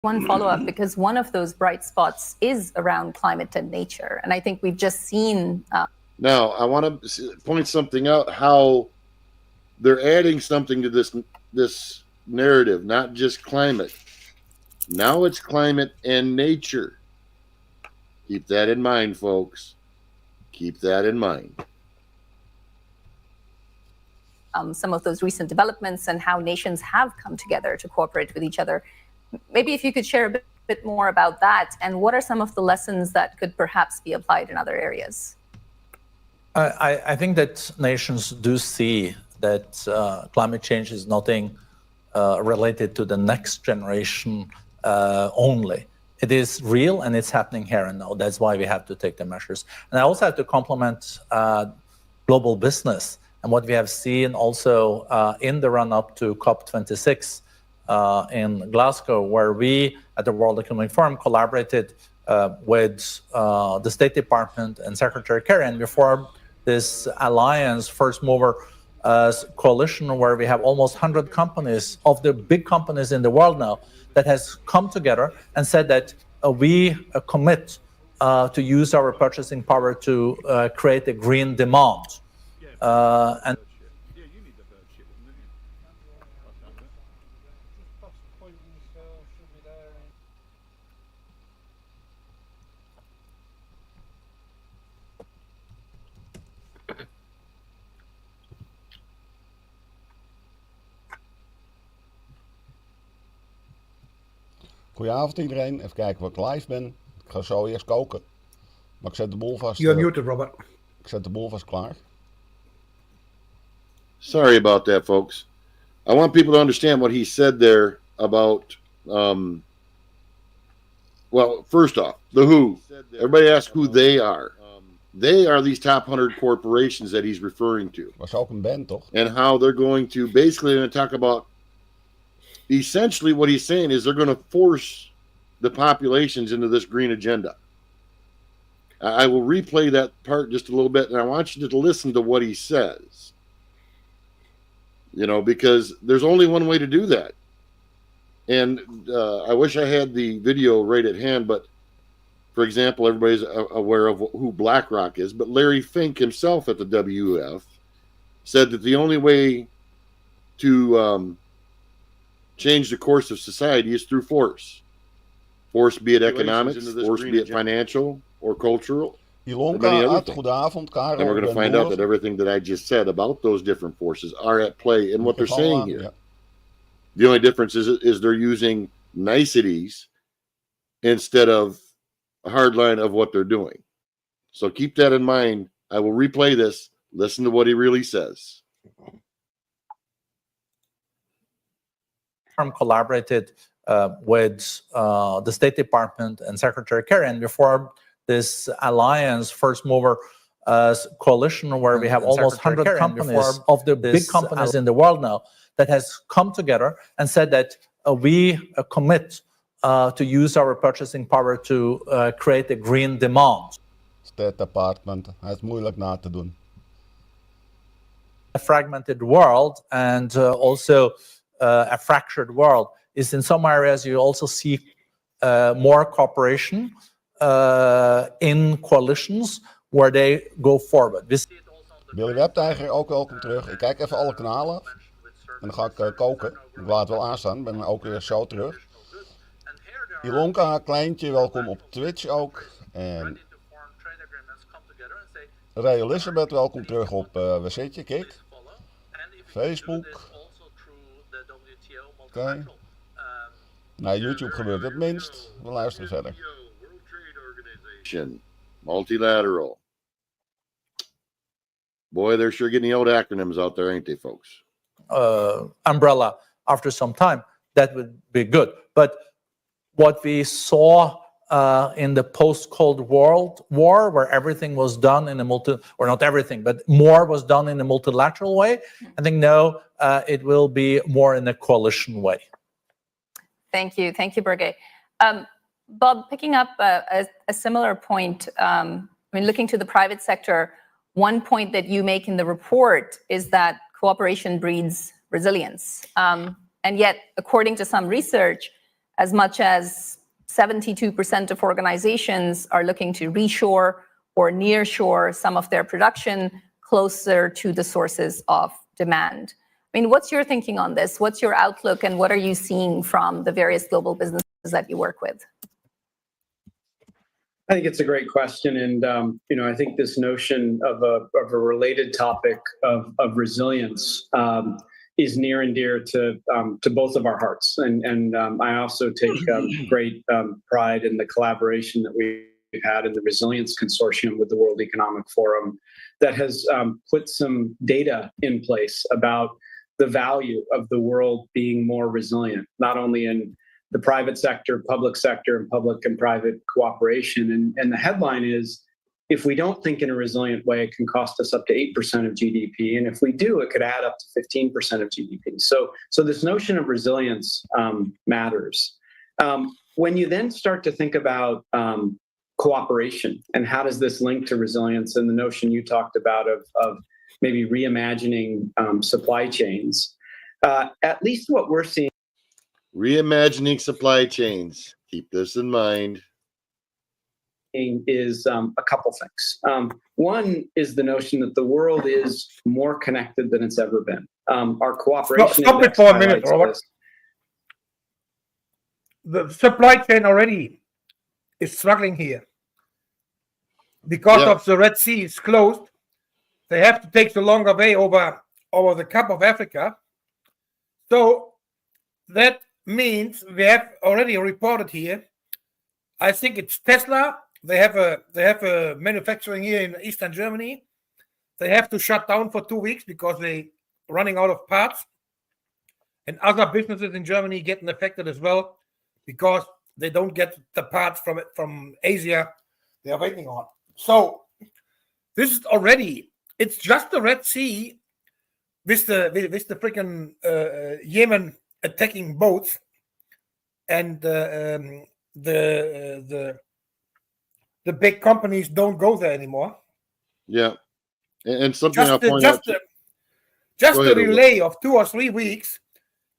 One follow-up, because one of those bright spots is around climate and nature. And I think we've just seen... Now, I want to point something out, how they're adding something to this narrative, not just climate. Now it's climate and nature. Keep that in mind, folks. Keep that in mind. Some of those recent developments and how nations have come together to cooperate with each other. Maybe if you could share a bit more about that, and what are some of the lessons that could perhaps be applied in other areas? I think that nations do see that climate change is nothing related to the next generation only. It is real and it's happening here and now. That's why we have to take the measures. And I also have to compliment global business and what we have seen also in the run-up to COP26 in Glasgow, where we at the World Economic Forum collaborated with the State Department and Secretary Kerry, and we formed this alliance, First Mover Coalition, where we have almost 100 companies of the big companies in the world now that has come together and said that we commit to use our purchasing power to create a green demand. And Goedenavond iedereen. Even kijken of ik live ben. Ik ga zo eerst koken. Maar ik zet de boel vast. You're muted, Robert. Ik zet de boel vast klaar. Sorry about that, folks. I want people to understand what he said there about, well, first off, the WHO. Everybody asks who they are. They are these top 100 corporations that he's referring to. Was ook een band, toch? And how they're going to, basically, going to talk about, essentially what he's saying is they're going to force the populations into this green agenda. I will replay that part just a little bit, and I want you to listen to what he says. You know, because there's only one way to do that. And I wish I had the video right at hand, but for example, everybody's aware of who BlackRock is, but Larry Fink himself at the WEF said that the only way to change the course of society is through force. Force, be it economics, force, be it financial or cultural. Ilonka, goedenavond, Karel. And we're going to find out that everything that I just said about those different forces are at play in what they're saying here. Yeah. The only difference is they're using niceties instead of a hard line of what they're doing. So keep that in mind. I will replay this. Listen to what he really says. Collaborated with the State Department and Secretary Kerry, and we formed this alliance, First Mover Coalition, where we have almost 100 companies of the big companies in the world now that has come together and said that we commit to use our purchasing power to create a green demand. State Department, het is moeilijk na te doen. A fragmented world and also a fractured world is in some areas you also see more cooperation in coalitions where they go forward. Billy Webtijger, ook welkom terug. Ik kijk even alle kanalen en dan ga ik koken. Ik laat het wel aanstaan, ik ben ook weer zo terug. Ilonka, Kleintje, welkom op Twitch ook. En Ray Elizabeth, welkom terug op waar zit je, Kik? Facebook. Oké. Nou, YouTube gebeurt het minst. We luisteren verder. Multilateral. Boy, they're sure getting the old acronyms out there, ain't they, folks? Umbrella after some time, that would be good. But what we saw in the post-Cold War, where everything was done in a or not everything, but more was done in a multilateral way, I think now it will be more in a coalition way. Thank you, Birgit. Bob, picking up a similar point, I mean, looking to the private sector, one point that you make in the report is that cooperation breeds resilience. And yet, according to some research, as much as 72% of organizations are looking to reshore or nearshore some of their production closer to the sources of demand. I mean, what's your thinking on this? What's your outlook, and what are you seeing from the various global businesses that you work with? I think it's a great question, and I think this notion of a related topic of resilience is near and dear to both of our hearts, and I also take great pride in the collaboration that we've had in the Resilience Consortium with the World Economic Forum that has put some data in place about the value of the world being more resilient, not only in the private sector, public sector, and public and private cooperation. And the headline is, if we don't think in a resilient way, it can cost us up to 8% of GDP. And if we do, it could add up to 15% of GDP. So this notion of resilience matters. When you then start to think about cooperation and how does this link to resilience, and the notion you talked about of maybe reimagining supply chains, at least what we're seeing. Reimagining supply chains. Keep this in mind. Is a couple things. One is the notion that the world is more connected than it's ever been. Our cooperation. Stop it for a minute, Robert. The supply chain already is struggling here because of the Red Sea is closed. They have to take the longer way over the Cup of Africa. So that means we have already reported here. I think it's Tesla. They have a manufacturing here in Eastern Germany. They have to shut down for 2 weeks because they're running out of parts. And other businesses in Germany getting affected as well because they don't get the parts from Asia they are waiting on. So this is already, it's just the Red Sea with the freaking Yemen attacking boats, and the big companies don't go there anymore. Yeah, and something Just I'll point out. Just a delay of 2 or 3 weeks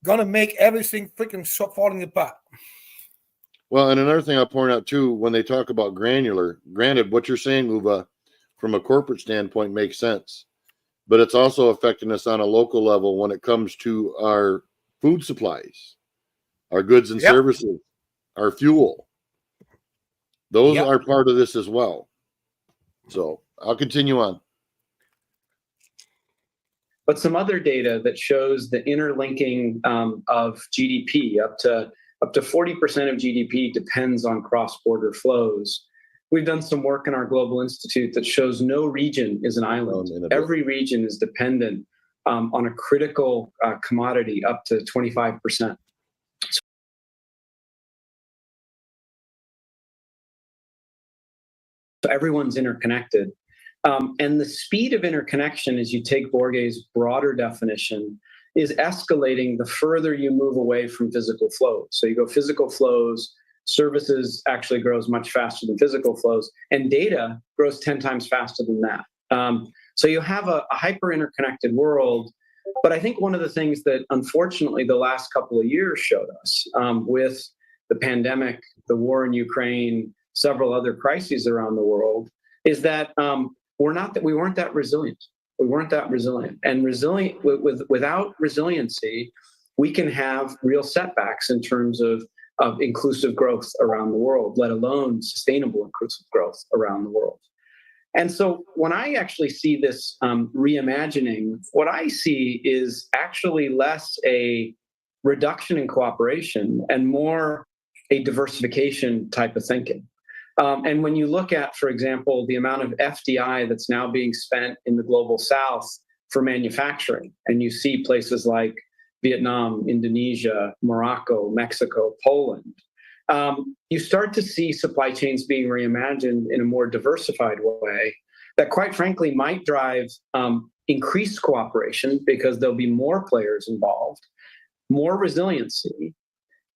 gonna make everything freaking falling apart. Well, and another thing I'll point out too, when they talk about granular, granted, what you're saying, Uwe, from a corporate standpoint makes sense, but it's also affecting us on a local level when it comes to our food supplies, our goods and services, our fuel. Those are part of this as well. So I'll continue on. But some other data that shows the interlinking of GDP up to 40% of GDP depends on cross-border flows. We've done some work in our Global Institute that shows no region is an island. Every region is dependent on a critical commodity up to 25%. So everyone's interconnected. And the speed of interconnection, as you take Borge's broader definition, is escalating the further you move away from physical flows. So you go physical flows, services actually grows much faster than physical flows, and data grows 10 times faster than that. So you have a hyper interconnected world. But I think one of the things that unfortunately the last couple of years showed us with the pandemic, the war in Ukraine, several other crises around the world, is that we weren't that resilient. We weren't that resilient. And without resiliency, we can have real setbacks in terms of inclusive growth around the world, let alone sustainable inclusive growth around the world. And so when I actually see this reimagining, what I see is actually less a reduction in cooperation and more a diversification type of thinking. And when you look at, for example, the amount of FDI that's now being spent in the global south for manufacturing, and you see places like Vietnam, Indonesia, Morocco, Mexico, Poland, you start to see supply chains being reimagined in a more diversified way that, quite frankly, might drive increased cooperation because there'll be more players involved, more resiliency,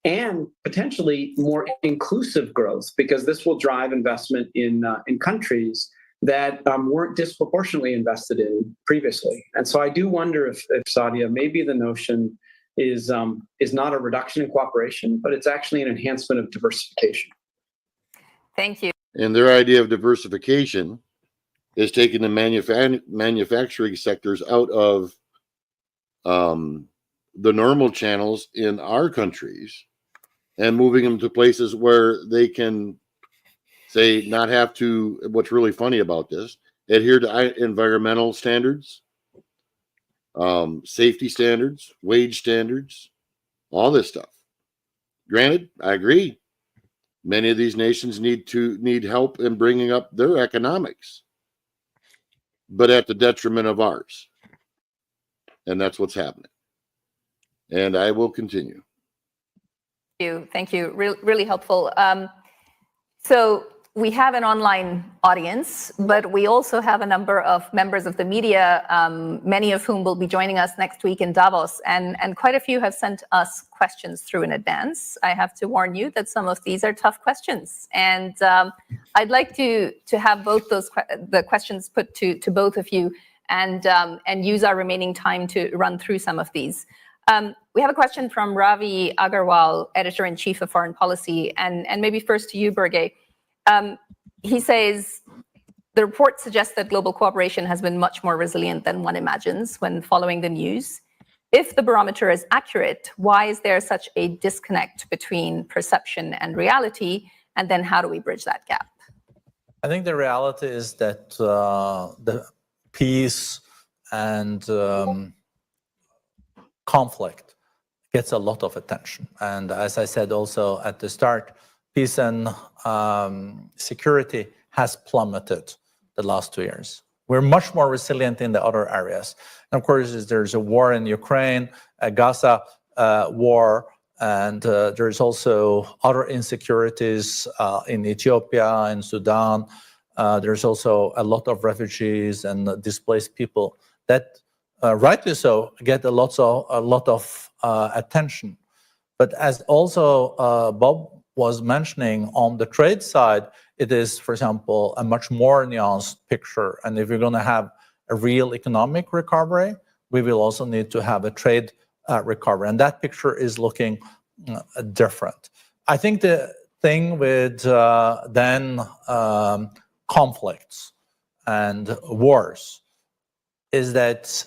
and potentially more inclusive growth, because this will drive investment in countries that weren't disproportionately invested in previously. And so I do wonder if Sadia, maybe the notion is not a reduction in cooperation, but it's actually an enhancement of diversification. Thank you. And their idea of diversification is taking the manufacturing sectors out of the normal channels in our countries and moving them to places where they can, say, not have to, what's really funny about this, adhere to environmental standards, safety standards, wage standards, all this stuff. Granted, I agree. Many of these nations need help in bringing up their economics, but at the detriment of ours. And that's what's happening. And I will continue. Thank you. Really helpful. So we have an online audience, but we also have a number of members of the media, many of whom will be joining us next week in Davos. And quite a few have sent us questions through in advance. I have to warn you that some of these are tough questions. And I'd like to have both the questions put to both of you and use our remaining time to run through some of these. We have a question from Ravi Agarwal, editor-in-chief of Foreign Policy, and maybe first to you, Birge. He says, the report suggests that global cooperation has been much more resilient than one imagines when following the news. If the barometer is accurate, why is there such a disconnect between perception and reality? And then how do we bridge that gap? I think the reality is that the peace and conflict gets a lot of attention. And as I said also at the start, peace and security has plummeted the last 2 years. We're much more resilient in the other areas. And of course, there's a war in Ukraine, a Gaza war, and there's also other insecurities in Ethiopia and Sudan. There's also a lot of refugees and displaced people that rightly so get a lot of attention. But as also Bob was mentioning, on the trade side, it is, for example, a much more nuanced picture. And if we're going to have a real economic recovery, we will also need to have a trade recovery. And that picture is looking different. I think the thing with conflicts and wars is that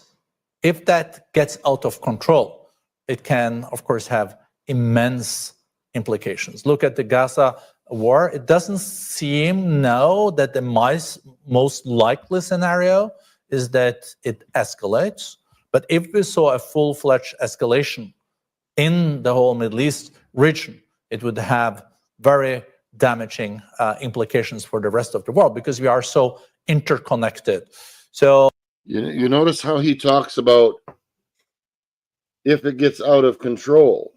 if that gets out of control, it can, of course, have immense implications. Look at the Gaza war. It doesn't seem now that the most likely scenario is that it escalates. But if we saw a full-fledged escalation in the whole Middle East region, it would have very damaging implications for the rest of the world because we are so interconnected. So you notice how he talks about if it gets out of control.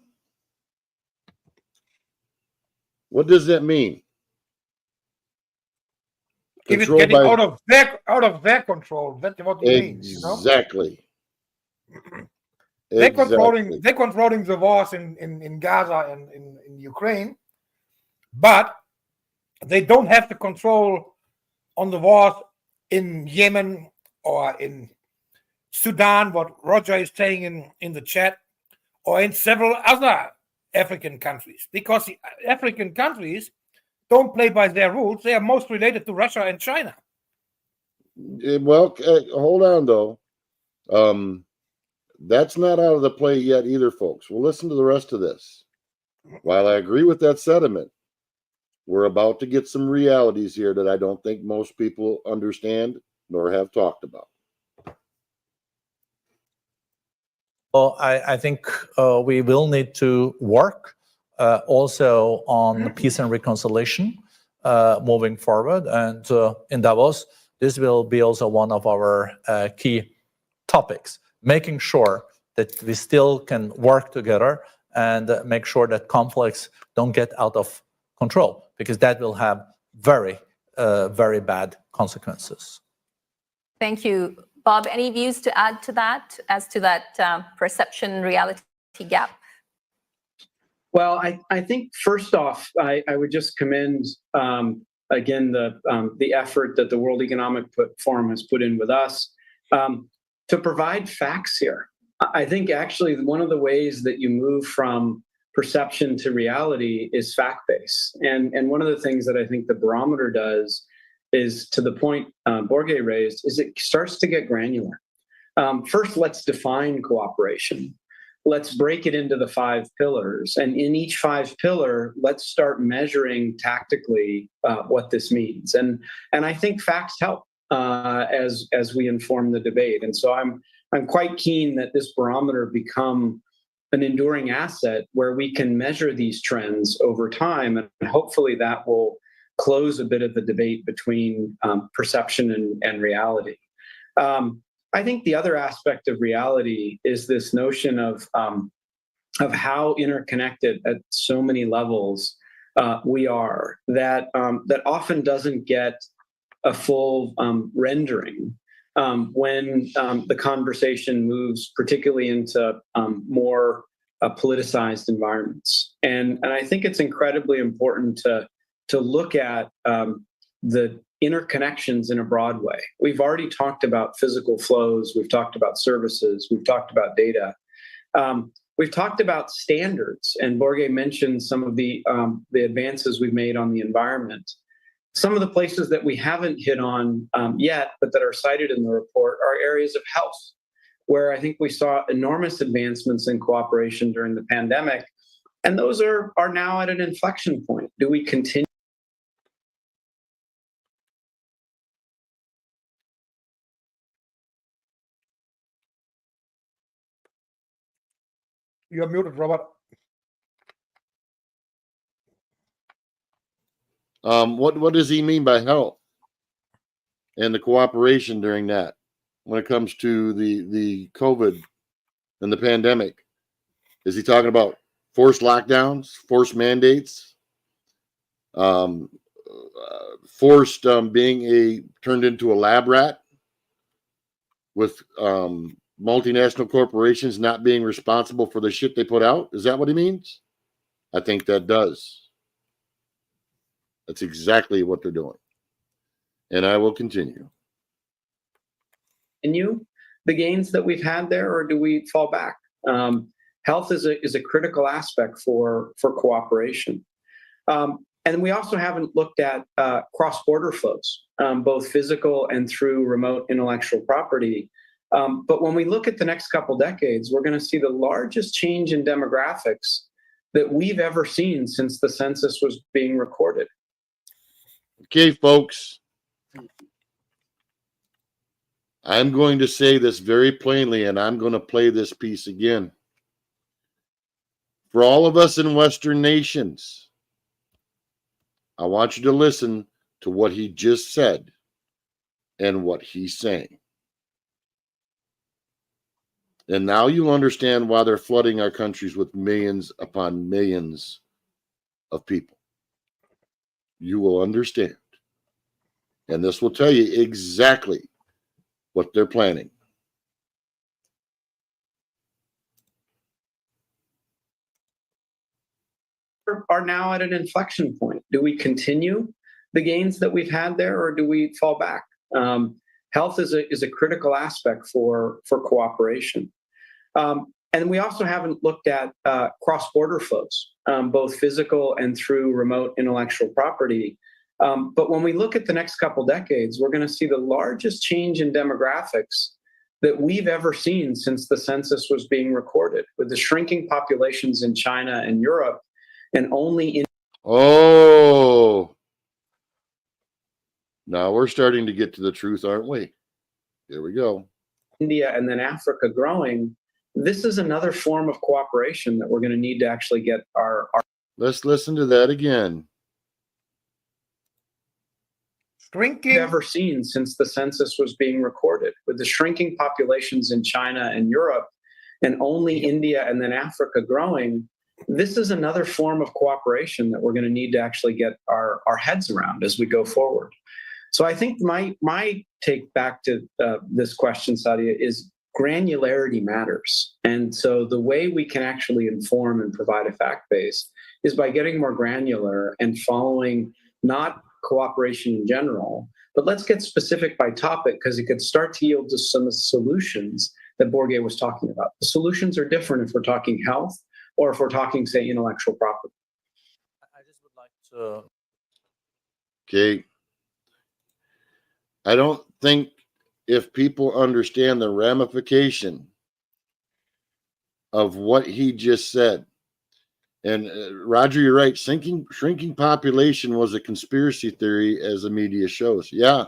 What does that mean? If it's getting out of their control, that's what it means. Exactly. They're controlling the wars in Gaza and in Ukraine, but they don't have the control on the wars in Yemen or in Sudan, what Roger is saying in the chat, or in several other African countries, because the African countries don't play by their rules. They are most related to Russia and China. Well, hold on, though. That's not out of the play yet either, folks. We'll listen to the rest of this. While I agree with that sentiment, we're about to get some realities here that I don't think most people understand nor have talked about. Well, I think we will need to work also on peace and reconciliation moving forward. And in Davos, this will be also one of our key topics, making sure that we still can work together and make sure that conflicts don't get out of control, because that will have very, very bad consequences. Thank you. Bob, any views to add to that, as to that perception-reality gap? Well, I think first off, I would just commend again the effort that the World Economic Forum has put in with us to provide facts here. I think actually one of the ways that you move from perception to reality is fact-based. And one of the things that I think the barometer does is, to the point Borge raised, is it starts to get granular. First, let's define cooperation. Let's break it into the 5 pillars. And in each 5 pillar, let's start measuring tactically what this means. And I think facts help as we inform the debate. And so I'm quite keen that this barometer become an enduring asset where we can measure these trends over time. And hopefully that will close a bit of the debate between perception and reality. I think the other aspect of reality is this notion of how interconnected at so many levels we are, that often doesn't get a full rendering when the conversation moves, particularly into more politicized environments. And I think it's incredibly important to look at the interconnections in a broad way. We've already talked about physical flows, we've talked about services, we've talked about data. We've talked about standards, and Borge mentioned some of the advances we've made on the environment. Some of the places that we haven't hit on yet, but that are cited in the report, are areas of health, where I think we saw enormous advancements in cooperation during the pandemic, and those are now at an inflection point. Do we continue? You're muted, Robert. What does he mean by health and the cooperation during that when it comes to the COVID and the pandemic? Is he talking about forced lockdowns, forced mandates, forced being turned into a lab rat with multinational corporations not being responsible for the shit they put out? Is that what he means? I think that does. That's exactly what they're doing. And I will continue. Continue the gains that we've had there, or do we fall back? Health is a critical aspect for cooperation. And we also haven't looked at cross-border flows, both physical and through remote intellectual property. But when we look at the next couple decades, we're going to see the largest change in demographics that we've ever seen since the census was being recorded. Okay, folks, I'm going to say this very plainly, and I'm going to play this piece again. For all of us in Western nations, I want you to listen to what he just said and what he's saying. And now you'll understand why they're flooding our countries with millions upon millions of people. You will understand. And this will tell you exactly what they're planning. Are now at an inflection point. Do we continue the gains that we've had there, or do we fall back? Health is a critical aspect for cooperation. And we also haven't looked at cross-border flows, both physical and through remote intellectual property. But when we look at the next couple decades, we're going to see the largest change in demographics that we've ever seen since the census was being recorded, with the shrinking populations in China and Europe, and only in... Oh, now we're starting to get to the truth, aren't we? Here we go. India and then Africa growing. This is another form of cooperation that we're going to need to actually get our... Let's listen to that again. Shrinking. Ever seen since the census was being recorded, with the shrinking populations in China and Europe, and only India and then Africa growing. This is another form of cooperation that we're going to need to actually get our heads around as we go forward. So I think my take back to this question, Sadia, is granularity matters. And so the way we can actually inform and provide a fact base is by getting more granular and following not cooperation in general, but let's get specific by topic, because it could start to yield to some solutions that Bourget was talking about. The solutions are different if we're talking health or if we're talking, say, intellectual property. I just would like to. Okay. I don't think if people understand the ramification of what he just said, and Roger, you're right, shrinking population was a conspiracy theory, as the media shows. Yeah.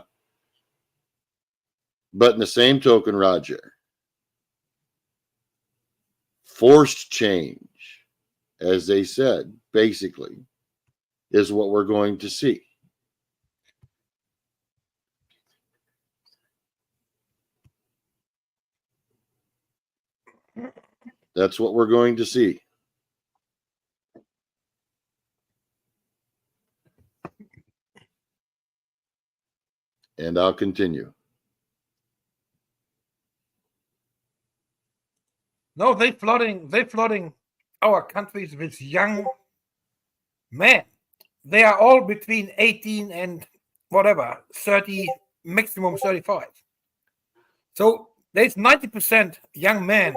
But in the same token, Roger, forced change, as they said, basically, is what we're going to see. That's what we're going to see. And I'll continue. No, they're flooding our countries with young men. They are all between 18 and whatever, 30, maximum 35. So there's 90% young men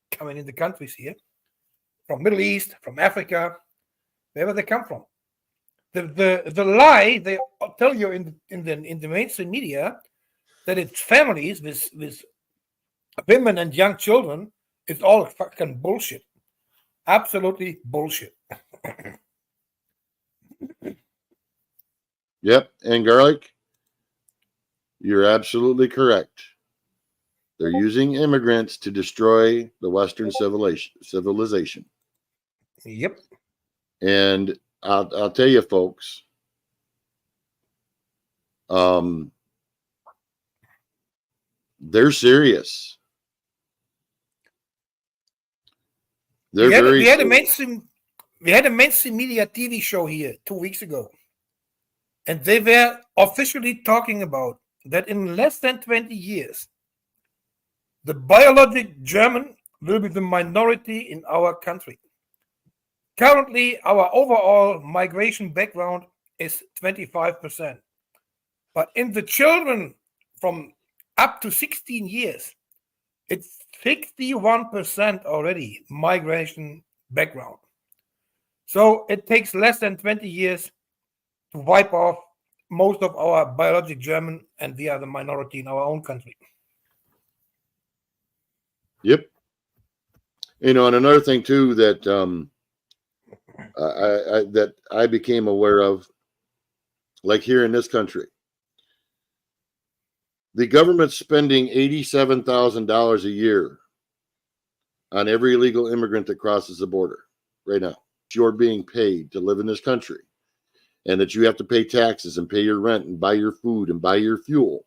coming in the countries here, from Middle East, from Africa, wherever they come from. The lie they tell you in the mainstream media that it's families with women and young children, it's all fucking bullshit. Absolutely bullshit. Yep. And Garlic, you're absolutely correct. They're using immigrants to destroy the Western civilization. Yep. And I'll tell you, folks, they're serious. They're we had a mainstream media TV show here 2 weeks ago, and they were officially talking about that in less than 20 years, the biologic German will be the minority in our country. Currently, our overall migration background is 25%. But in the children from up to 16 years, it's 61% already migration background. So it takes less than 20 years to wipe off most of our biologic German, and we are the minority in our own country. Yep. And another thing too that I became aware of, like here in this country, the government's spending $87,000 a year on every illegal immigrant that crosses the border right now. You're being paid to live in this country, and that you have to pay taxes and pay your rent and buy your food and buy your fuel,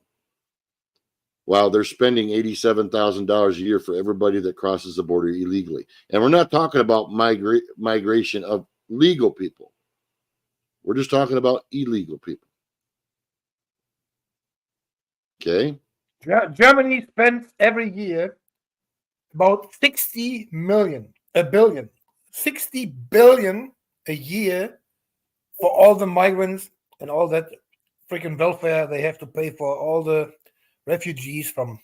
while they're spending $87,000 a year for everybody that crosses the border illegally. And we're not talking about migration of legal people. We're just talking about illegal people. Okay. Germany spends every year about 60 billion a year for all the migrants and all that freaking welfare they have to pay for all the refugees from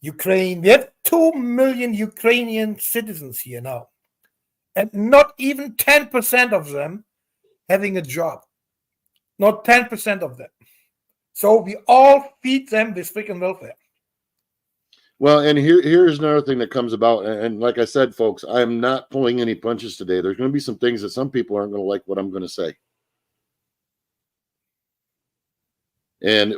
Ukraine. We have 2 million Ukrainian citizens here now, and not even 10% of them having a job. Not 10% of them. So we all feed them with freaking welfare. Well, and here's another thing that comes about. And like I said, folks, I'm not pulling any punches today. There's going to be some things that some people aren't going to like what I'm going to say. And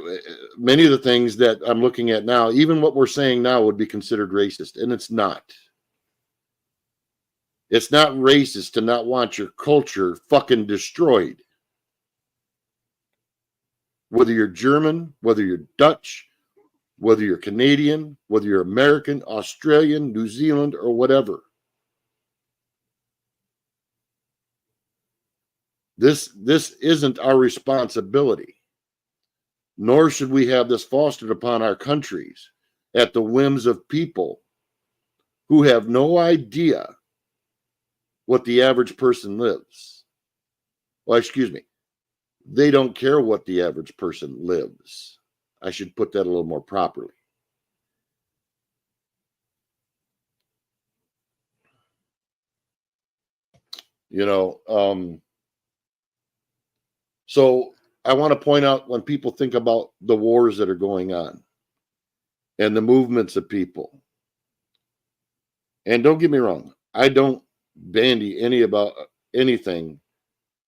many of the things that I'm looking at now, even what we're saying now, would be considered racist. And it's not. It's not racist to not want your culture fucking destroyed. Whether you're German, whether you're Dutch, whether you're Canadian, whether you're American, Australian, New Zealand, or whatever. This isn't our responsibility. Nor should we have this fostered upon our countries at the whims of people who have no idea what the average person lives. Well, excuse me. They don't care what the average person lives. I should put that a little more properly. You know, so I want to point out, when people think about the wars that are going on and the movements of people, and don't get me wrong, I don't bandy anything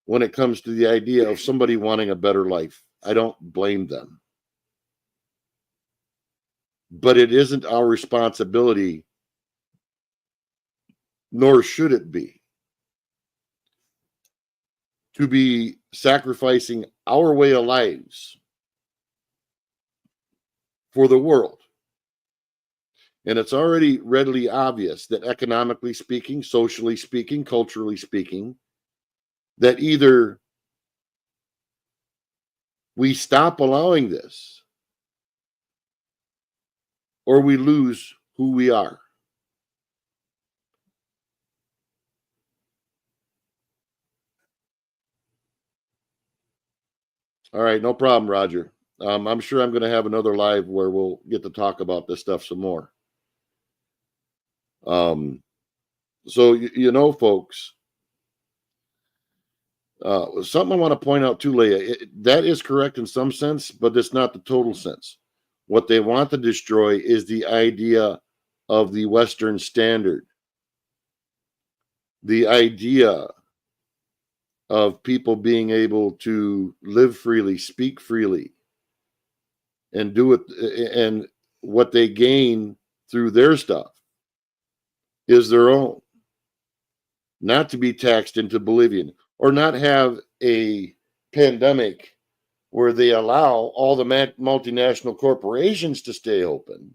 when it comes to the idea of somebody wanting a better life. I don't blame them. But it isn't our responsibility, nor should it be, to be sacrificing our way of lives for the world. And it's already readily obvious that, economically speaking, socially speaking, culturally speaking, that either we stop allowing this or we lose who we are. All right, no problem, Roger. I'm sure I'm going to have another live where we'll get to talk about this stuff some more. So, you know, folks, something I want to point out too, Leah, that is correct in some sense, but it's not the total sense. What they want to destroy is the idea of the Western standard, the idea of people being able to live freely, speak freely, and do it. And what they gain through their stuff is their own, not to be taxed into oblivion, or not have a pandemic where they allow all the multinational corporations to stay open,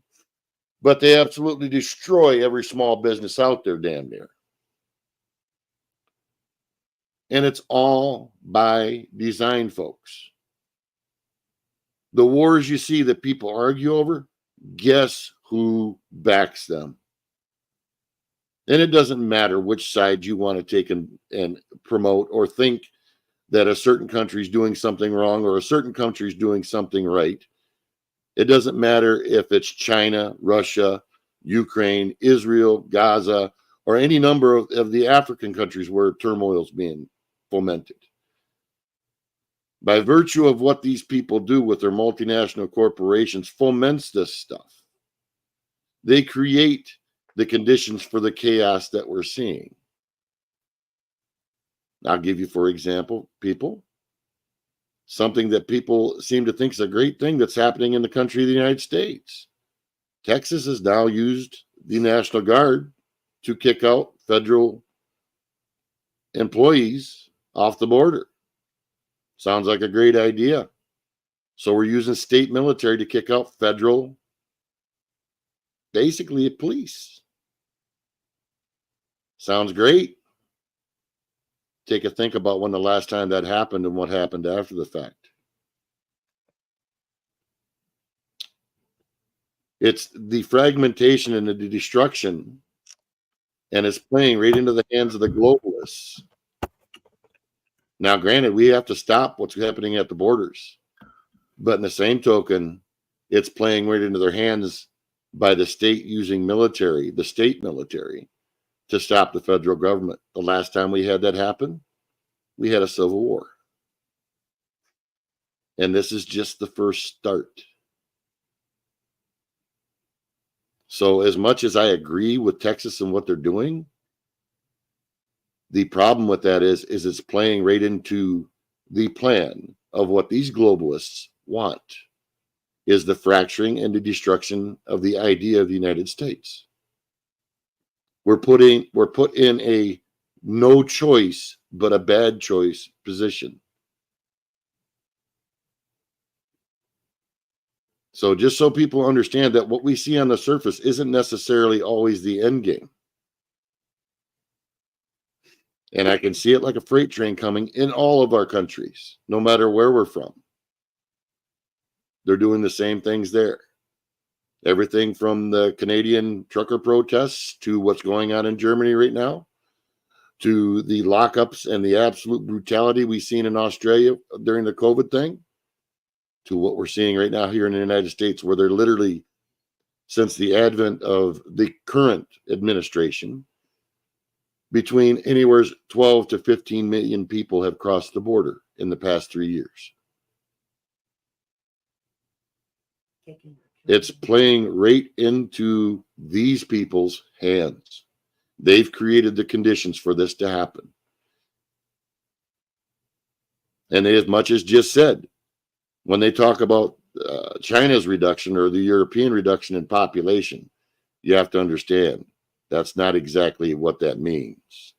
but they absolutely destroy every small business out there, damn near. And it's all by design, folks. The wars you see that people argue over, guess who backs them? And it doesn't matter which side you want to take and promote, or think that a certain country is doing something wrong or a certain country is doing something right. It doesn't matter if it's China, Russia, Ukraine, Israel, Gaza, or any number of the African countries where turmoil is being fomented. By virtue of what these people do with their multinational corporations, foments this stuff. They create the conditions for the chaos that we're seeing. I'll give you, for example, people, something that people seem to think is a great thing that's happening in the country of the United States. Texas has now used the National Guard to kick out federal employees off the border. Sounds like a great idea. So we're using state military to kick out federal, basically police. Sounds great. Take a think about when the last time that happened and what happened after the fact. It's the fragmentation and the destruction, and it's playing right into the hands of the globalists. Now, granted, we have to stop what's happening at the borders, but in the same token, it's playing right into their hands by the state using military, the state military, to stop the federal government. The last time we had that happen, we had a civil war. And this is just the first start. So as much as I agree with Texas and what they're doing, the problem with that is it's playing right into the plan of what these globalists want, is the fracturing and the destruction of the idea of the United States. We're put in a no choice but a bad choice position. So just so people understand that what we see on the surface isn't necessarily always the end game. And I can see it like a freight train coming in all of our countries, no matter where we're from. They're doing the same things there. Everything from the Canadian trucker protests to what's going on in Germany right now, to the lockups and the absolute brutality we've seen in Australia during the COVID thing, to what we're seeing right now here in the United States, where they're literally, since the advent of the current administration, between anywhere 12 to 15 million people have crossed the border in the past 3 years. It's playing right into these people's hands. They've created the conditions for this to happen. And they, as much as just said, when they talk about China's reduction or the European reduction in population, you have to understand that's not exactly what that means.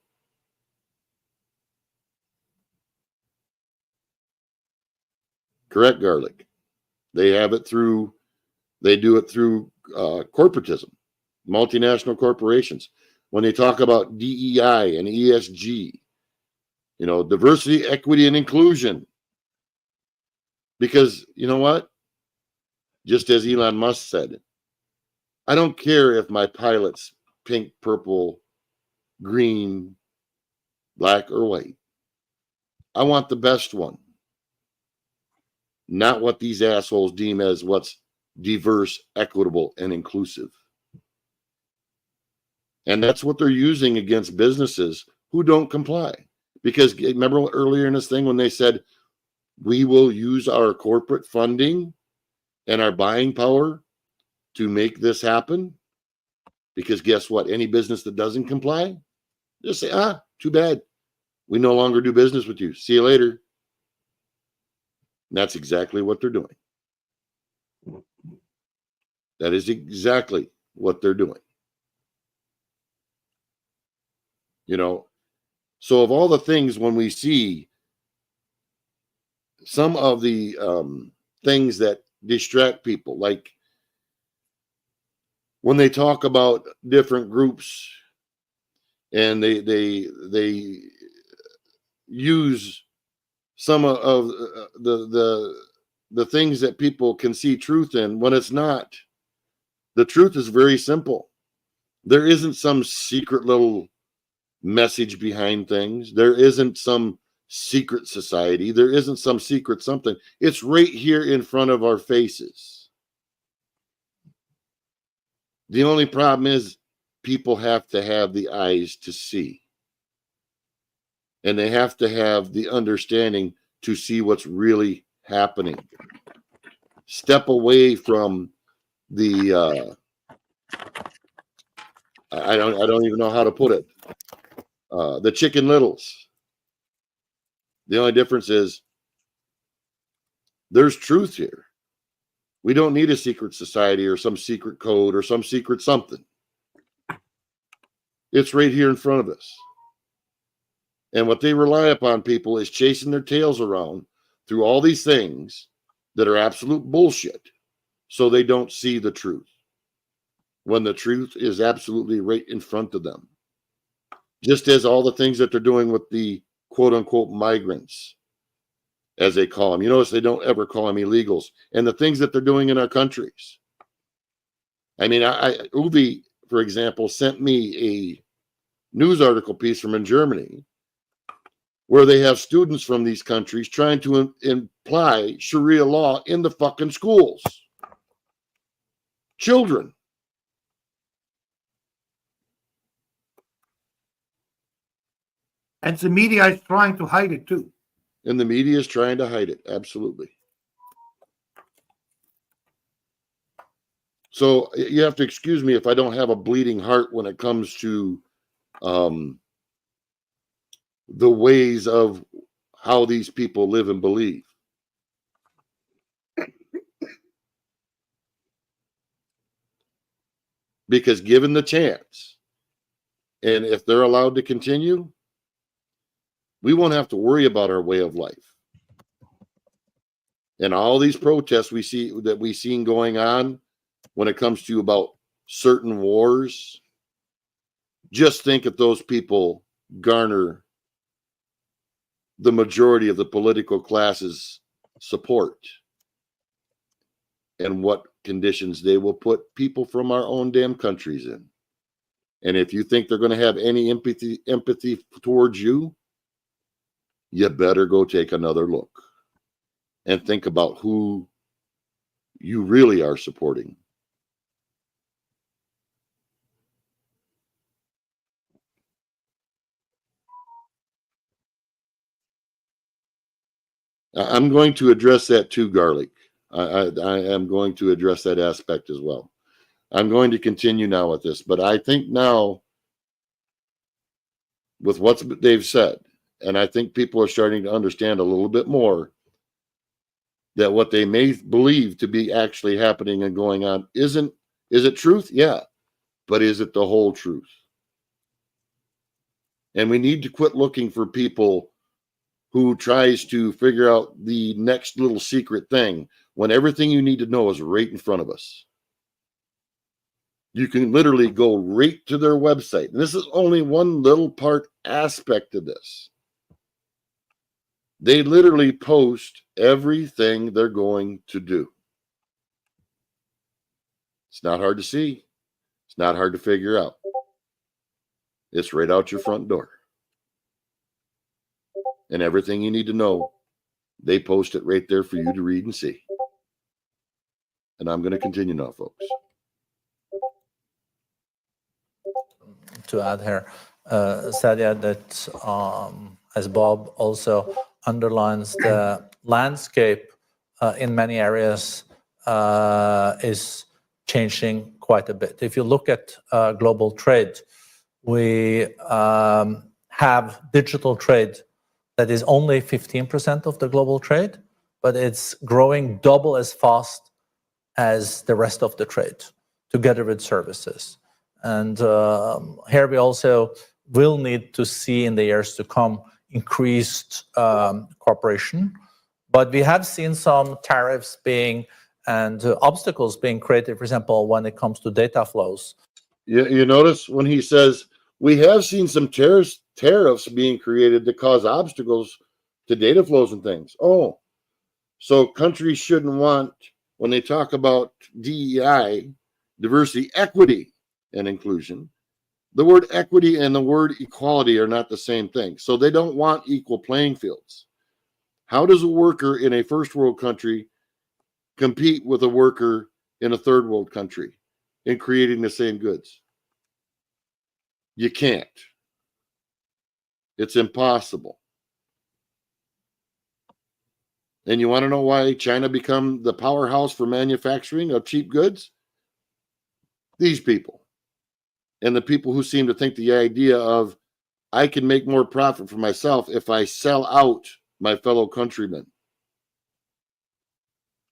Correct, Garlic. They have it through, they do it through corporatism, multinational corporations. When they talk about DEI and ESG, you know, diversity, equity, and inclusion. Because you know what? Just as Elon Musk said, I don't care if my pilot's pink, purple, green, black, or white. I want the best one. Not what these assholes deem as what's diverse, equitable, and inclusive. And that's what they're using against businesses who don't comply. Because remember earlier in this thing when they said, we will use our corporate funding and our buying power to make this happen? Because guess what? Any business that doesn't comply, just say, too bad. We no longer do business with you. See you later. And that's exactly what they're doing. That is exactly what they're doing. You know, so of all the things when we see some of the things that distract people, like when they talk about different groups and they use some of the things that people can see truth in when it's not. The truth is very simple. There isn't some secret little message behind things. There isn't some secret society. There isn't some secret something. It's right here in front of our faces. The only problem is people have to have the eyes to see. And they have to have the understanding to see what's really happening. Step away from the I don't even know how to put it. The Chicken Littles. The only difference is there's truth here. We don't need a secret society or some secret code or some secret something. It's right here in front of us. And what they rely upon people is chasing their tails around through all these things that are absolute bullshit so they don't see the truth. When the truth is absolutely right in front of them. Just as all the things that they're doing with the quote unquote migrants, as they call them. You notice they don't ever call them illegals. And the things that they're doing in our countries. I mean, Uwe, for example, sent me a news article piece from in Germany where they have students from these countries trying to imply Sharia law in the fucking schools. Children. And the media is trying to hide it too. And the media is trying to hide it. Absolutely. So you have to excuse me if I don't have a bleeding heart when it comes to the ways of how these people live and believe. Because given the chance, and if they're allowed to continue, we won't have to worry about our way of life. And all these protests we've seen going on when it comes to about certain wars, just think if those people garner the majority of the political class's support and what conditions they will put people from our own damn countries in. And if you think they're going to have any empathy towards you, you better go take another look and think about who you really are supporting. I'm going to address that too, Garlic. I am going to address that aspect as well. I'm going to continue now with this, but I think now with what they've said, and I think people are starting to understand a little bit more that what they may believe to be actually happening and going on is it truth? Yeah. But is it the whole truth? And we need to quit looking for people who tries to figure out the next little secret thing when everything you need to know is right in front of us. You can literally go right to their website. And this is only one little part aspect of this. They literally post everything they're going to do. It's not hard to see. It's not hard to figure out. It's right out your front door. And everything you need to know, they post it right there for you to read and see. And I'm going to continue now, folks. To add here, Sadia, that as Bob also underlines, the landscape in many areas is changing quite a bit. If you look at global trade, we have digital trade that is only 15% of the global trade, but it's growing double as fast as the rest of the trade, together with services. And here we also will need to see in the years to come increased cooperation. But we have seen some tariffs being and obstacles being created, for example, when it comes to data flows. You notice when he says, we have seen some tariffs being created to cause obstacles to data flows and things. Oh, so countries shouldn't want, when they talk about DEI, diversity, equity, and inclusion, the word equity and the word equality are not the same thing. So they don't want equal playing fields. How does a worker in a first world country compete with a worker in a third world country in creating the same goods? You can't. It's impossible. And you want to know why China become the powerhouse for manufacturing of cheap goods? These people. And the people who seem to think the idea of, I can make more profit for myself if I sell out my fellow countrymen.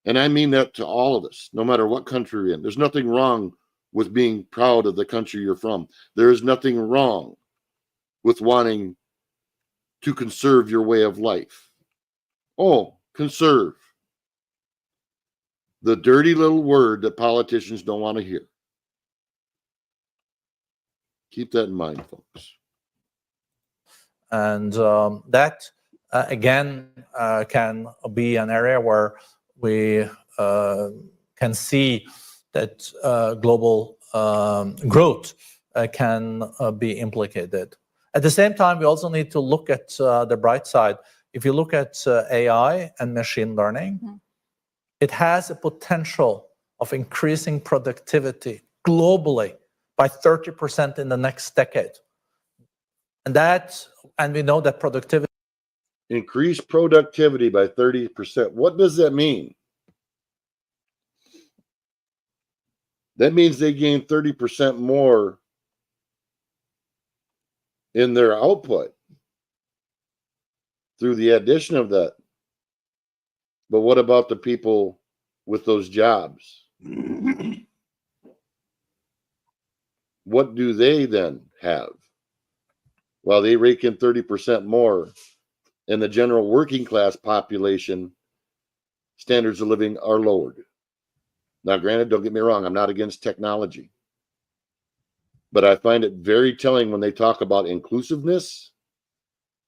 And I mean that to all of us, no matter what country you're in. There's nothing wrong with being proud of the country you're from. There is nothing wrong with wanting to conserve your way of life. Oh, conserve. The dirty little word that politicians don't want to hear. Keep that in mind, folks. And that, again, can be an area where we can see that global growth can be implicated. At the same time, we also need to look at the bright side. If you look at AI and machine learning, it has a potential of increasing productivity globally by 30% in the next decade. And we know that productivity. Increase productivity by 30%. What does that mean? That means they gain 30% more in their output through the addition of that. But what about the people with those jobs? What do they then have? Well, they rake in 30% more, and the general working class population standards of living are lowered. Now, granted, don't get me wrong, I'm not against technology. But I find it very telling when they talk about inclusiveness,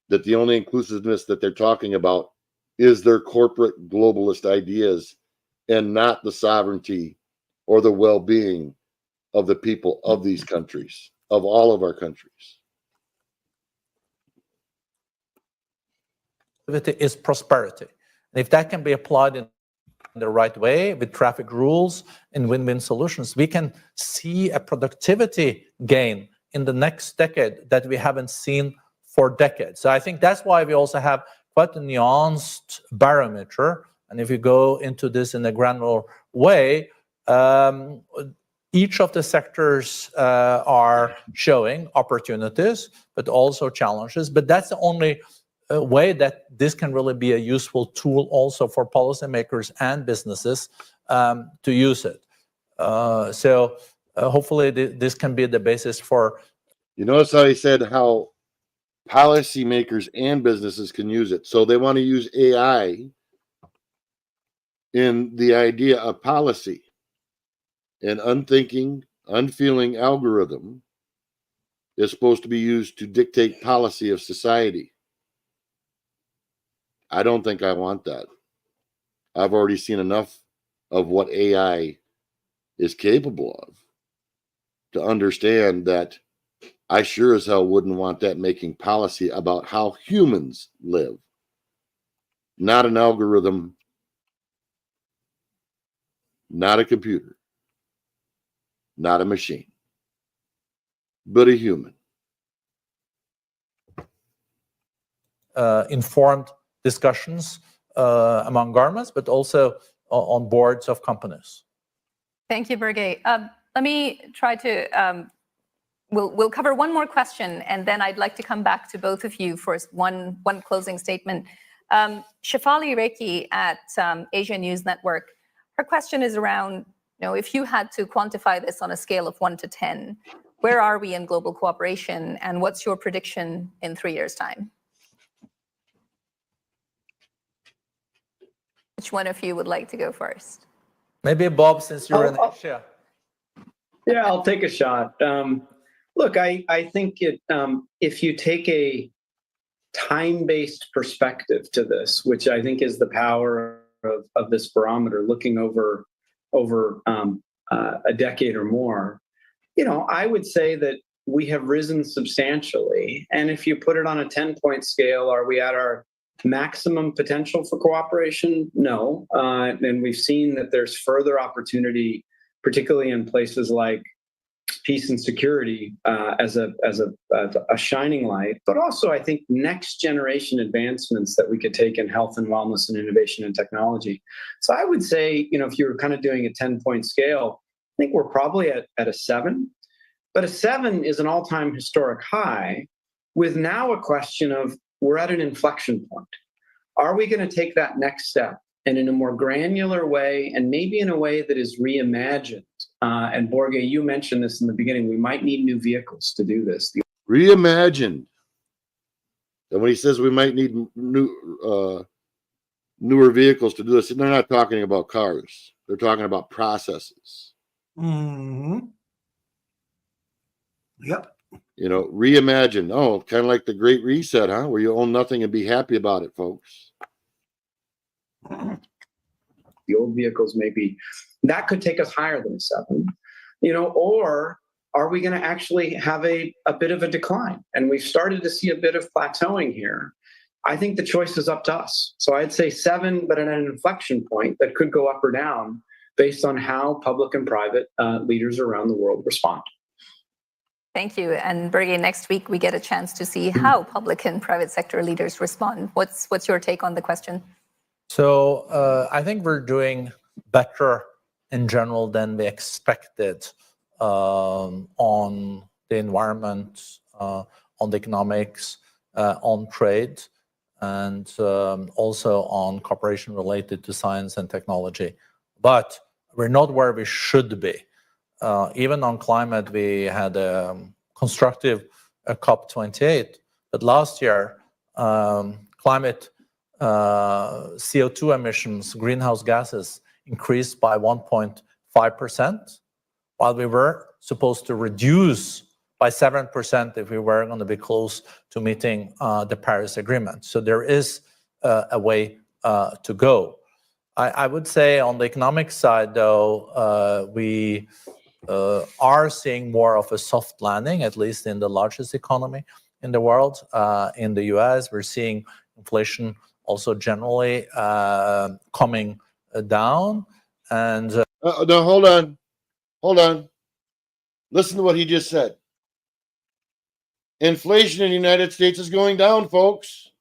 that the only inclusiveness that they're talking about is their corporate globalist ideas and not the sovereignty or the well-being of the people of these countries, of all of our countries. Is prosperity. And if that can be applied in the right way with traffic rules and win-win solutions, we can see a productivity gain in the next decade that we haven't seen for decades. So I think that's why we also have quite a nuanced barometer. And if you go into this in a granular way, each of the sectors are showing opportunities, but also challenges. But that's the only way that this can really be a useful tool also for policymakers and businesses to use it. So hopefully this can be the basis for. You notice how he said how policymakers and businesses can use it. So they want to use AI in the idea of policy. An unthinking, unfeeling algorithm is supposed to be used to dictate policy of society. I don't think I want that. I've already seen enough of what AI is capable of to understand that I sure as hell wouldn't want that making policy about how humans live, not an algorithm, not a computer, not a machine, but a human. Informed discussions among governments, but also on boards of companies. Thank you, Birger. Let me try to, we'll cover one more question, and then I'd like to come back to both of you for one closing statement. Shefali Reiki at Asia News Network, her question is around, if you had to quantify this on a scale of 1 to 10, where are we in global cooperation, and what's your prediction in 3 years' time? Which one of you would like to go first? Maybe Bob, since you're in Asia. Yeah, I'll take a shot. Look, I think if you take a time-based perspective to this, which I think is the power of this barometer, looking over a decade or more, I would say that we have risen substantially. And if you put it on a 10-point scale, are we at our maximum potential for cooperation? No. And we've seen that there's further opportunity, particularly in places like peace and security as a shining light, but also I think next generation advancements that we could take in health and wellness and innovation and technology. So I would say, if you were kind of doing a 10-point scale, I think we're probably at a 7, but a 7 is an all-time historic high, with now a question of, we're at an inflection point. Are we going to take that next step, and in a more granular way, and maybe in a way that is reimagined? And Borge, you mentioned this in the beginning, we might need new vehicles to do this. Reimagined. And when he says we might need newer vehicles to do this, they're not talking about cars. They're talking about processes. Mm-hmm. Yep. Reimagine. Oh, kind of like the Great Reset, huh? Where you own nothing and be happy about it, folks. The old vehicles maybe that could take us higher than 7, or are we going to actually have a bit of a decline? And we've started to see a bit of plateauing here. I think the choice is up to us. So I'd say 7, but at an inflection point that could go up or down based on how public and private leaders around the world respond. Thank you. And Birger, next week we get a chance to see how public and private sector leaders respond. What's your take on the question? So I think we're doing better in general than we expected on the environment, on the economics, on trade, and also on cooperation related to science and technology. But we're not where we should be. Even on climate, we had a constructive COP28, but last year, climate CO2 emissions, greenhouse gases, increased by 1.5%, while we were supposed to reduce by 7% if we were going to be close to meeting the Paris Agreement. So there is a way to go. I would say on the economic side, though, we are seeing more of a soft landing, at least in the largest economy in the world. In the US, we're seeing inflation also generally coming down. And no, hold on. Listen to what he just said. Inflation in the United States is going down, folks.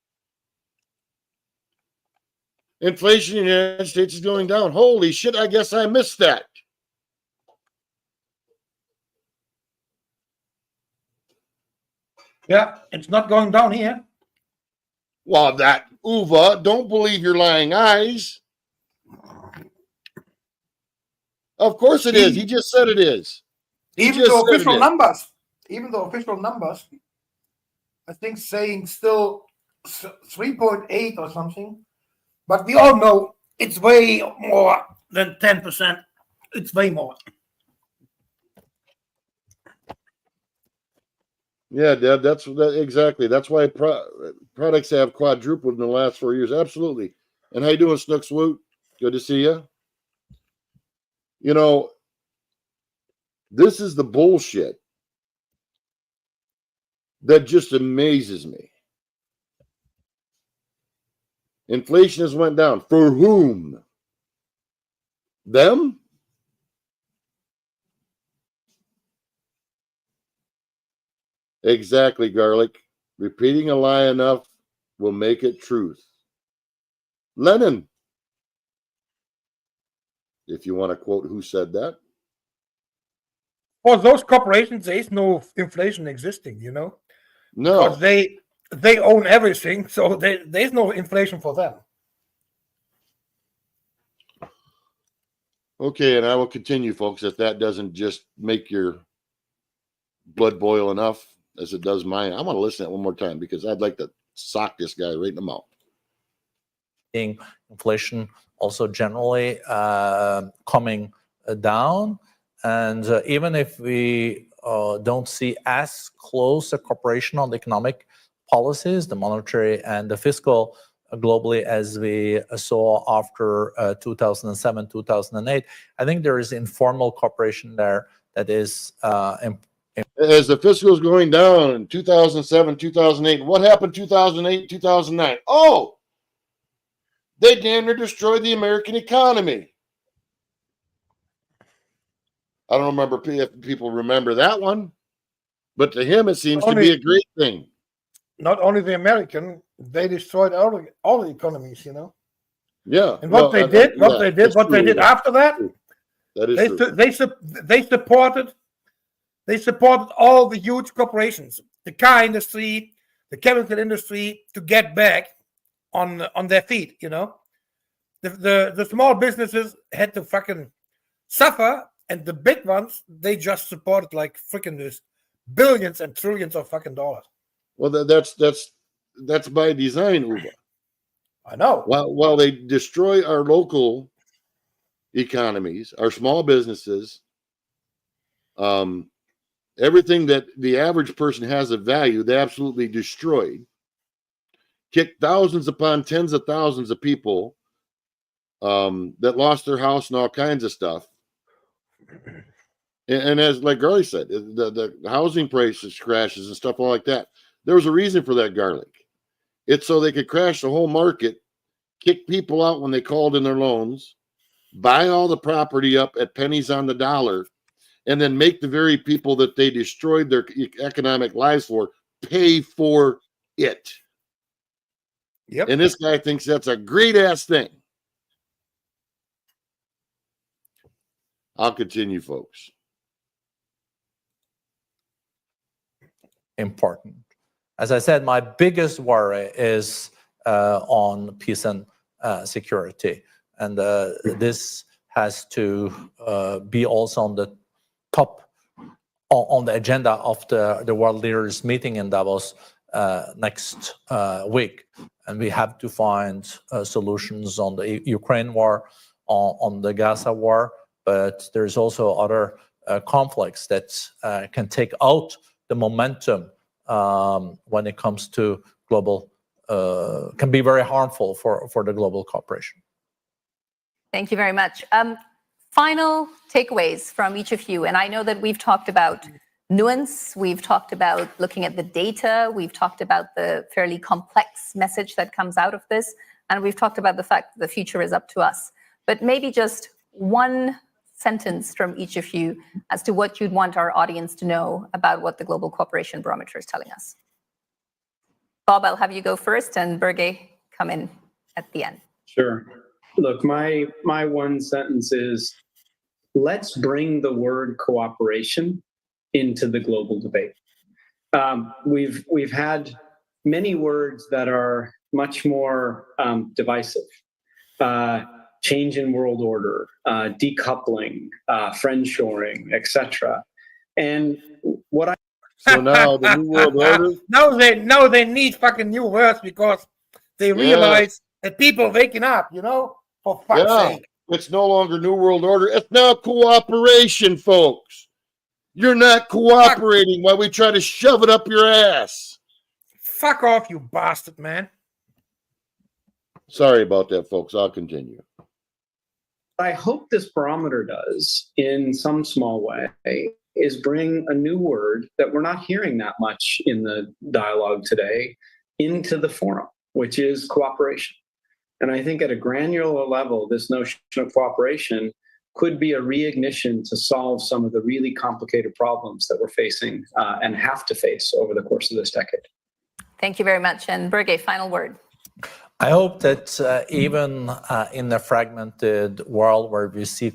Inflation in the United States is going down. Holy shit, I guess I missed that. Yeah, it's not going down here. Well, that Uva, don't believe your lying eyes. Of course it is. He just said it is. Even just the said it official is. numbers, I think saying still 3.8 or something. But we all know it's way more than 10%. It's way more. Yeah, Deb, exactly. That's why products have quadrupled in the last 4 years. Absolutely. And how you doing, Snooks Woot? Good to see you. You know, this is the bullshit that just amazes me. Inflation has went down. For whom? Them? Exactly, Garlic. Repeating a lie enough will make it truth. Lenin. If you want to quote who said that. For those corporations, there is no inflation existing, you know? No. Because they own everything, so there's no inflation for them. Okay, and I will continue, folks, if that doesn't just make your blood boil enough as it does mine. I want to listen to it one more time because I'd like to sock this guy right in the mouth. Inflation also generally coming down. And even if we don't see as close a cooperation on the economic policies, the monetary and the fiscal globally as we saw after 2007, 2008, I think there is informal cooperation there that is as the fiscal is going down in 2007, 2008, what happened 2008, 2009? Oh, they damn near destroyed the American economy. I don't remember if people remember that one, but to him it seems to be a great thing. Not only the American, they destroyed all the economies, you know. Yeah. And what they did after that, that is true. They supported all the huge corporations, the car industry, the chemical industry, to get back on their feet, you know. The small businesses had to fucking suffer, and the big ones, they just supported like freaking this billions and trillions of fucking dollars. Well, that's by design, Uva. I know. While they destroy our local economies, our small businesses, everything that the average person has of value, they absolutely destroyed. Kicked thousands upon tens of thousands of people that lost their house and all kinds of stuff. And as like Garlic said, the housing prices crashes and stuff like that. There was a reason for that, Garlic. It's so they could crash the whole market, kick people out when they called in their loans, buy all the property up at pennies on the dollar, and then make the very people that they destroyed their economic lives for pay for it. Yep. And this guy thinks that's a great ass thing. I'll continue, folks. Important. As I said, my biggest worry is on peace and security. And this has to be also on the top, on the agenda of the world leaders meeting in Davos next week. And we have to find solutions on the Ukraine war, on the Gaza war, but there's also other conflicts that can take out the momentum when it comes to global, can be very harmful for the global cooperation. Thank you very much. Final takeaways from each of you. And I know that we've talked about nuance, we've talked about looking at the data, we've talked about the fairly complex message that comes out of this, and we've talked about the fact that the future is up to us. But maybe just one sentence from each of you as to what you'd want our audience to know about what the Global Cooperation Barometer is telling us. Bob, I'll have you go first, and Birgit come in at the end. Sure. Look, my one sentence is, let's bring the word cooperation into the global debate. We've had many words that are much more divisive. Change in world order, decoupling, friendshoring, etc. And what I So now the New World Order. now they need fucking new words because they realize that people waking up, for fuck's sake. It's no longer New World Order. It's now cooperation, folks. You're not cooperating while we try to shove it up your ass. Fuck off, you bastard, man. Sorry about that, folks. I'll continue. I hope this barometer does, in some small way, is bring a new word that we're not hearing that much in the dialogue today into the forum, which is cooperation. And I think at a granular level, this notion of cooperation could be a reignition to solve some of the really complicated problems that we're facing and have to face over the course of this decade. Thank you very much. And Birgit, final word. I hope that even in a fragmented world where we see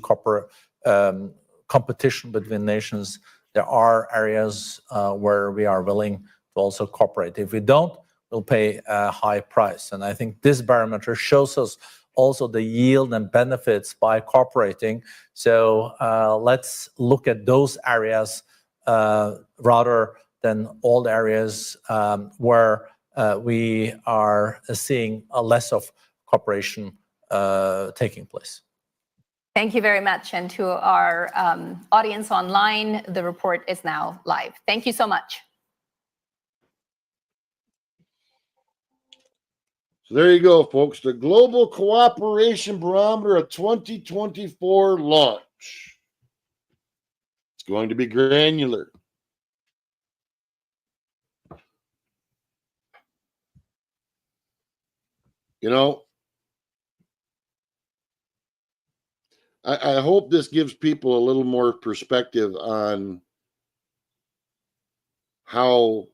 competition between nations, there are areas where we are willing to also cooperate. If we don't, we'll pay a high price. And I think this barometer shows us also the yield and benefits by cooperating. So let's look at those areas rather than all the areas where we are seeing a less of cooperation taking place. Thank you very much. And to our audience online, the report is now live. Thank you so much. So there you go, folks. The Global Cooperation Barometer of 2024 launch. It's going to be granular. You know, I hope this gives people a little more perspective on how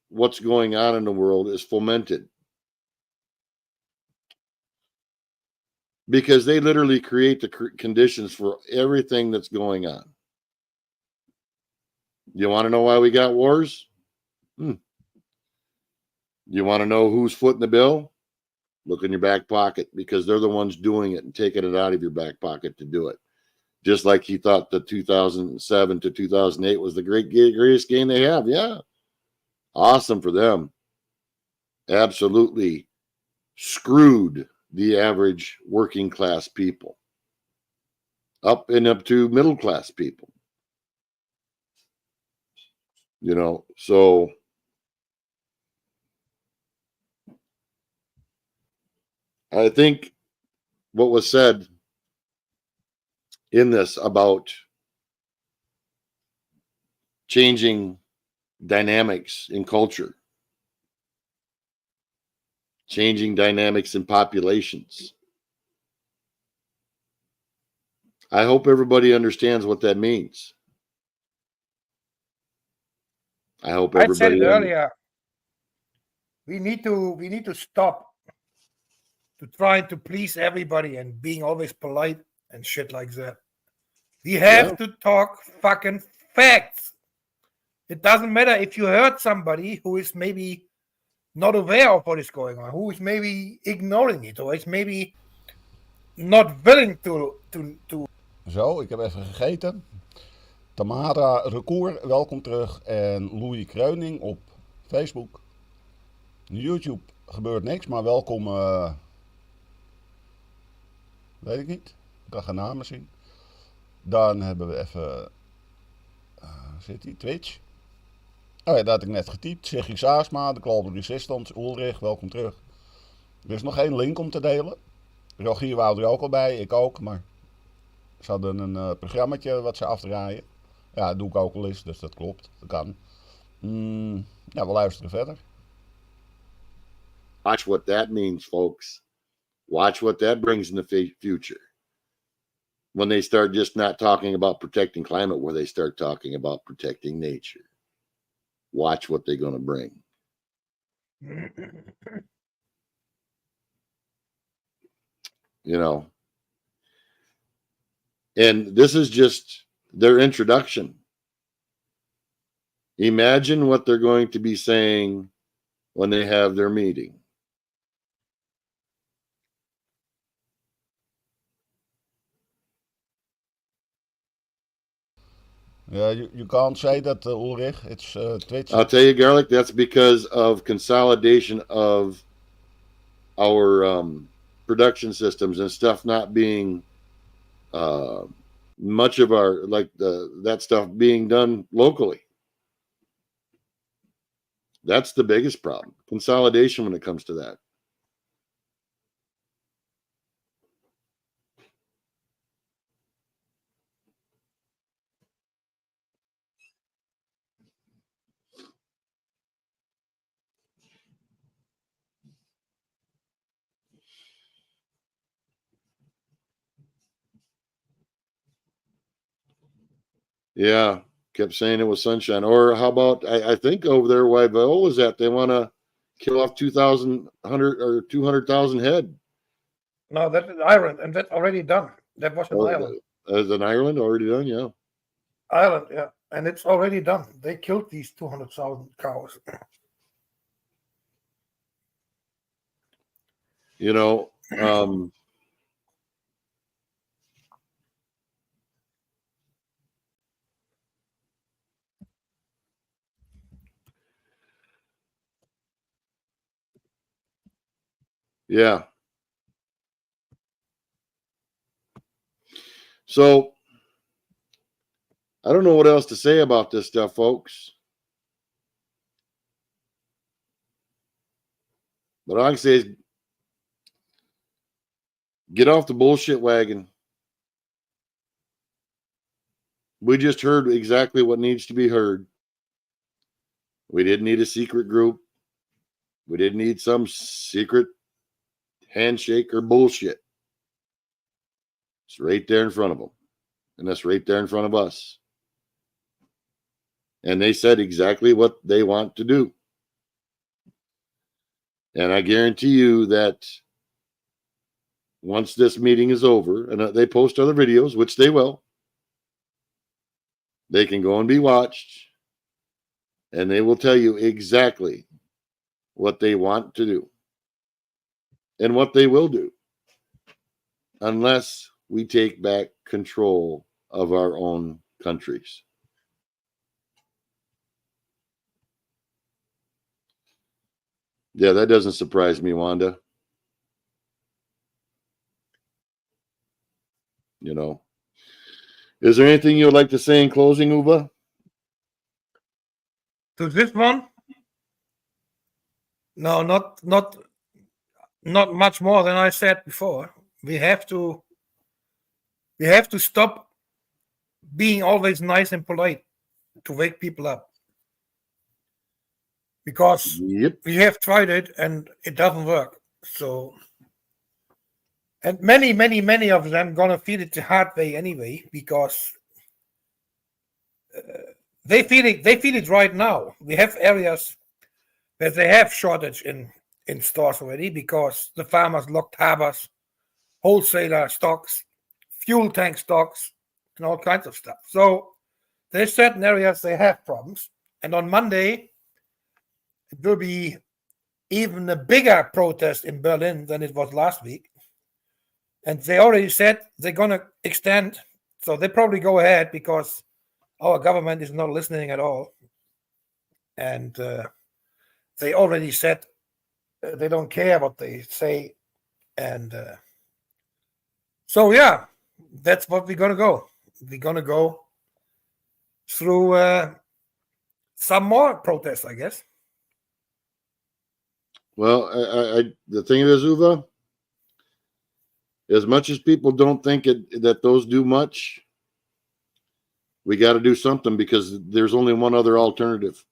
what's going on in the world is fomented. Because they literally create the conditions for everything that's going on. You want to know why we got wars? You want to know who's footing the bill? Look in your back pocket, because they're the ones doing it and taking it out of your back pocket to do it. Just like he thought the 2007 to 2008 was the greatest game they have. Yeah. Awesome for them. Absolutely screwed the average working class people up to middle class people. You know, so I think what was said in this about changing dynamics in culture, changing dynamics in populations. I hope everybody understands what that means. I hope everybody. I said it earlier. We need to stop to trying to please everybody and being always polite and shit like that. We have to talk fucking facts. It doesn't matter if you hurt somebody who is maybe not aware of what is going on, who is maybe ignoring it, or is maybe not willing to. Zo, ik heb even gegeten. Tamara Recour, welkom terug. En Louis Kreuning op Facebook. YouTube gebeurt niks, maar welkom. Weet ik niet. Ik kan geen namen zien. Dan hebben we even. Zit die? Twitch. Oh ja, dat had ik net getypt. Siggy Saasma, de Global Resistance, Ulrich, welkom terug. Er is nog geen link om te delen. Rogier wou er ook al bij, ik ook, maar ze hadden een programmaatje wat ze afdraaien. Ja, dat doe ik ook wel eens, dus dat klopt, dat kan. Ja, we luisteren verder. Watch what that means, folks. Watch what that brings in the future. When they start just not talking about protecting climate, where they start talking about protecting nature. Watch what they're going to bring. you know. And this is just their introduction. Imagine what they're going to be saying when they have their meeting. Yeah, you can't say that, Ulrich. It's Twitch. I'll tell you, Garlic, that's because of consolidation of our production systems and stuff not being much of our, like that stuff being done locally. That's the biggest problem. Consolidation when it comes to that. Yeah, kept saying it was sunshine. Or how about, I think over there, why Viola's at, they want to kill off 200,000 head. No, that is Ireland, and that's already done. That was in Ireland. As in Ireland, already done, yeah. Ireland, yeah, and it's already done. They killed these 200,000 cows. You know, yeah. So I don't know what else to say about this stuff, folks. But all I can say is get off the bullshit wagon. We just heard exactly what needs to be heard. We didn't need a secret group. We didn't need some secret handshake or bullshit. It's right there in front of them. And that's right there in front of us. And they said exactly what they want to do. And I guarantee you that once this meeting is over and they post other videos, which they will, they can go and be watched. And they will tell you exactly what they want to do and what they will do, unless we take back control of our own countries. Yeah, that doesn't surprise me, Wanda. You know, is there anything you would like to say in closing, Uwe? To this one, no, not much more than I said before. We have to stop being always nice and polite to wake people up, because Yep. we have tried it and it doesn't work. So, and many of them gonna feel it the hard way anyway, because they feel it right now. We have areas where they have shortage in stores already, because the farmers locked harbors, wholesaler stocks, fuel tank stocks, and all kinds of stuff. So there's certain areas they have problems. And on Monday, it will be even a bigger protest in Berlin than it was last week. And they already said they're going to extend. So they probably go ahead, because our government is not listening at all. And they already said they don't care what they say. And so, yeah, that's what we're going to go. We're going to go through some more protests, I guess. Well, the thing is, Uwe, as much as people don't think that those do much, we got to do something, because there's only one other alternative.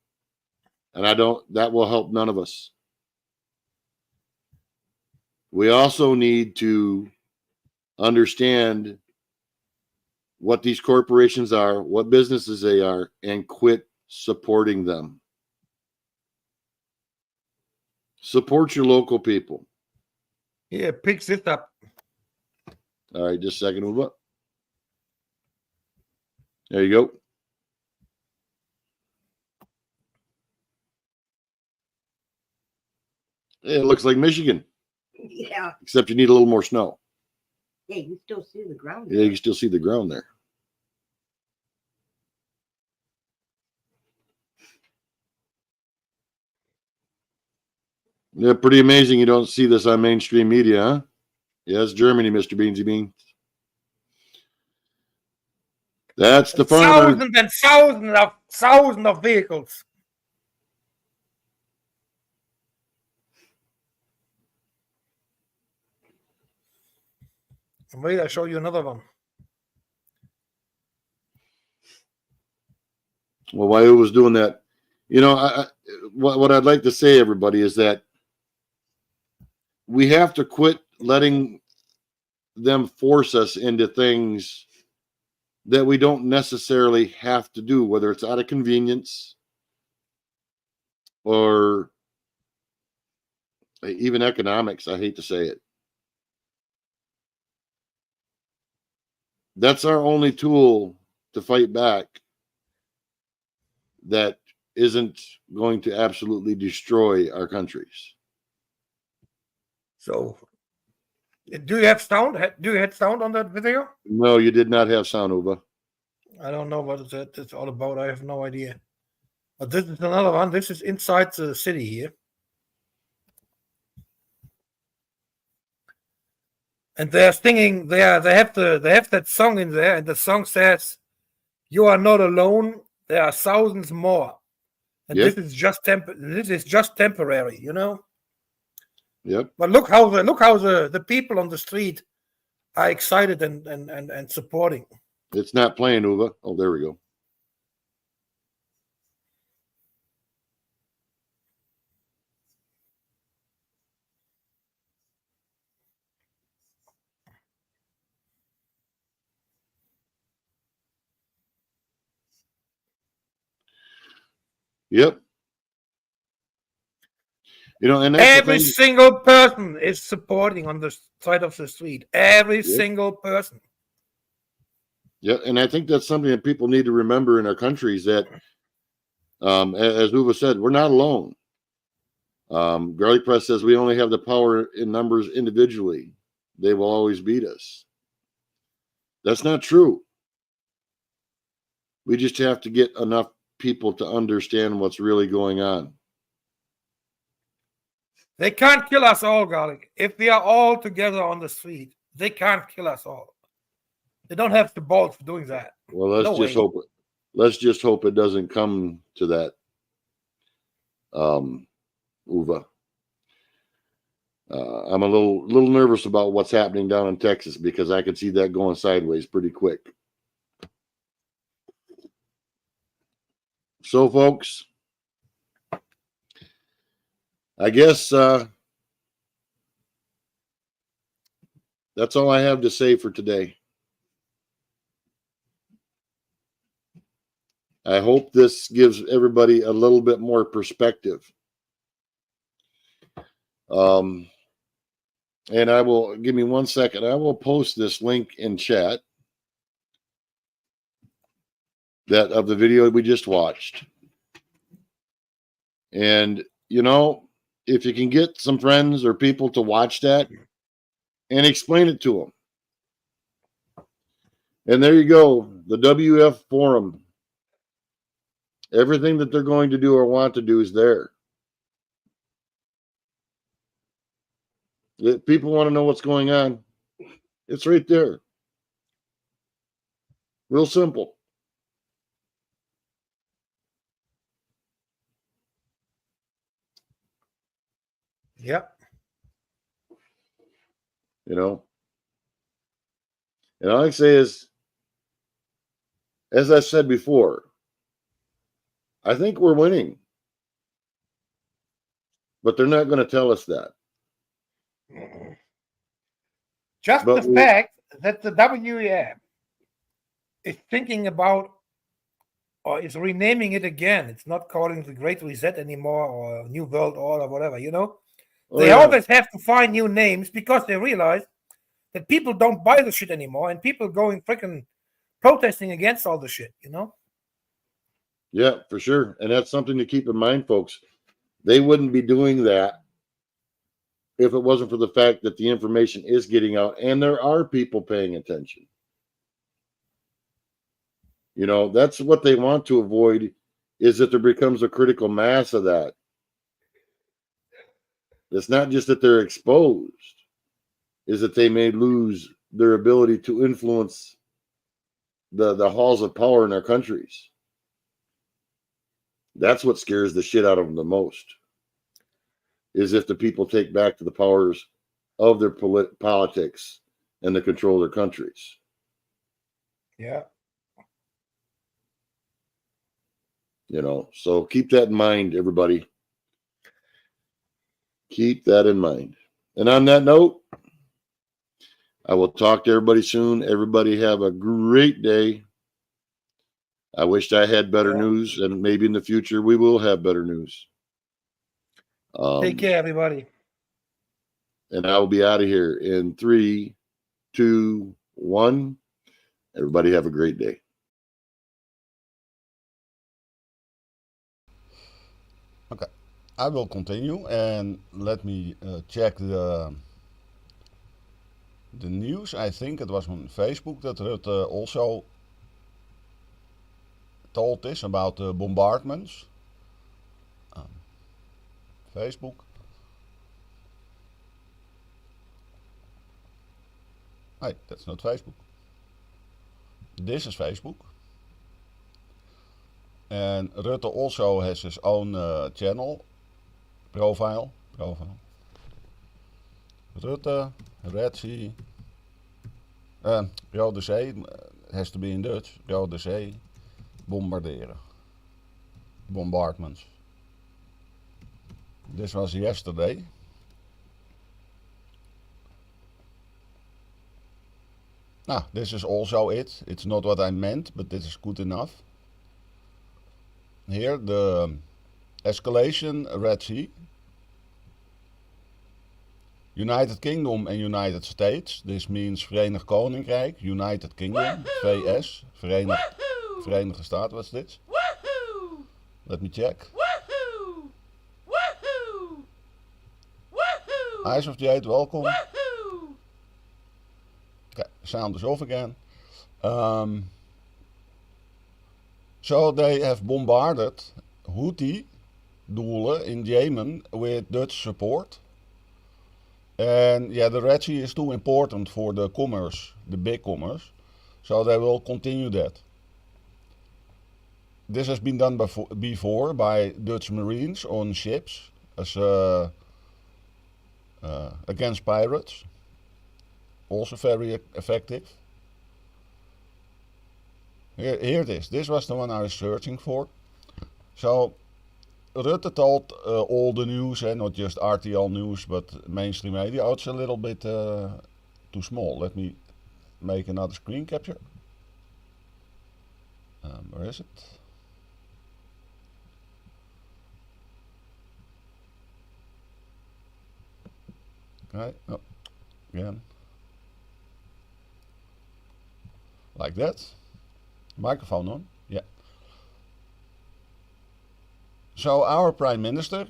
And that will help none of us. We also need to understand what these corporations are, what businesses they are, and quit supporting them. Support your local people. Yeah, pick this up. All right, just a second, Uva. There you go. It looks like Michigan, Yeah. except you need a little more snow. Yeah, you can still see the ground. Yeah, you can still see the ground there. Yeah, pretty amazing you don't see this on mainstream media, huh? Yes, Germany, Mr. Beansy Bean. That's the farmer. Thousands and thousands of vehicles. Wait, I'll show you another one. Well, while he was doing that, you know, what I'd like to say, everybody, is that we have to quit letting them force us into things that we don't necessarily have to do, whether it's out of convenience or even economics. I hate to say it. That's our only tool to fight back that isn't going to absolutely destroy our countries. So, do you have sound? Do you have sound on that video? No, you did not have sound, Uva. I don't know what it's all about. I have no idea. But this is another one. This is inside the city here. And they're singing. They have that song in there, and the song says, "You are not alone. There are thousands more." And Yep. this is just temporary, you know. Yep. But look how the people on the street are excited and supporting. It's not playing, Uva. Oh, there we go. Yep. You know, and that's Every single person is supporting on the side of the street. Every single person. Yeah, and I think that's something that people need to remember in our country is that, as Uva said, we're not alone. Garlic Press says we only have the power in numbers individually. They will always beat us. That's not true. We just have to get enough people to understand what's really going on. They can't kill us all, Garlic. If we are all together on the street, they can't kill us all. They don't have the balls for doing that. Well, let's just hope it doesn't come to that, Uva. I'm a little nervous about what's happening down in Texas because I could see that going sideways pretty quick. So, folks, I guess that's all I have to say for today. I hope this gives everybody a little bit more perspective. And I will, give me 1 second. I will post this link in chat of the video we just watched. And, you know, if you can get some friends or people to watch that and explain it to them. And there you go, the WF forum. Everything that they're going to do or want to do is there. If people want to know what's going on, it's right there. Real simple. Yep. You know? And all I say is, as I said before, I think we're winning. But they're not going to tell us that. Just But the fact that the WEF is thinking about or is renaming it again. It's not calling it the Great Reset anymore or New World Order or whatever, you know. Oh, They yeah. always have to find new names because they realize that people don't buy the shit anymore, and people going freaking protesting against all the shit. You know? Yeah, for sure. And that's something to keep in mind, folks. They wouldn't be doing that if it wasn't for the fact that the information is getting out and there are people paying attention. You know, that's what they want to avoid, is that there becomes a critical mass of that. It's not just that they're exposed, is that they may lose their ability to influence the halls of power in their countries. That's what scares the shit out of them the most, is if the people take back to the powers of their politics and the control of their countries. Yeah. You know, so keep that in mind, everybody. Keep that in mind. And on that note, I will talk to everybody soon. Everybody have a great day. I wished I had better news, and maybe in the future we will have better news. Take care, everybody. And I will be out of here in 3, 2, 1. Everybody have a great day. Okay, I will continue and let me check the news. I think it was on Facebook that Rutte also told this about the bombardments. Facebook. Hey, that's not Facebook. This is Facebook. And Rutte also has his own channel, profile. Rutte, Red Sea, Rode Zee, has to be in Dutch, Rode Zee, bombarderen. Bombardments. This was yesterday. Now, this is also it. It's not what I meant, but this is good enough. Here, the escalation, Red Sea. United Kingdom and United States. This means Verenigd Koninkrijk, United Kingdom, VS, Verenigde Staten. What's this? Let me check. Eyes of Jade, welcome. Okay, sound is off again. So they have bombarded Houthi doelen in Yemen with Dutch support. And yeah, the Red Sea is too important for the commerce, the big commerce. So they will continue that. This has been done before by Dutch Marines on ships as against pirates. Also very effective. Here it is. This was the one I was searching for. So Rutte told all the news, and not just RTL News, but mainstream media. Oh, it's a little bit too small. Let me make another screen capture. Where is it? Okay, oh, again. Like that. Microphone on, yeah. So our Prime Minister,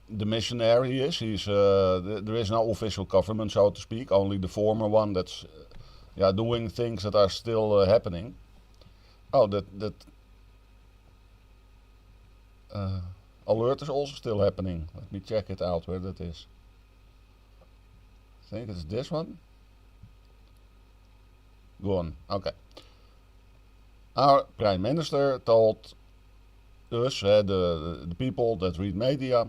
the missionary he is, there is no official government, so to speak, only the former one that's doing things that are still happening. Oh, that alert is also still happening. Let me check it out where that is. I think it's this one. Go on, okay. Our Prime Minister told us, the people that read media,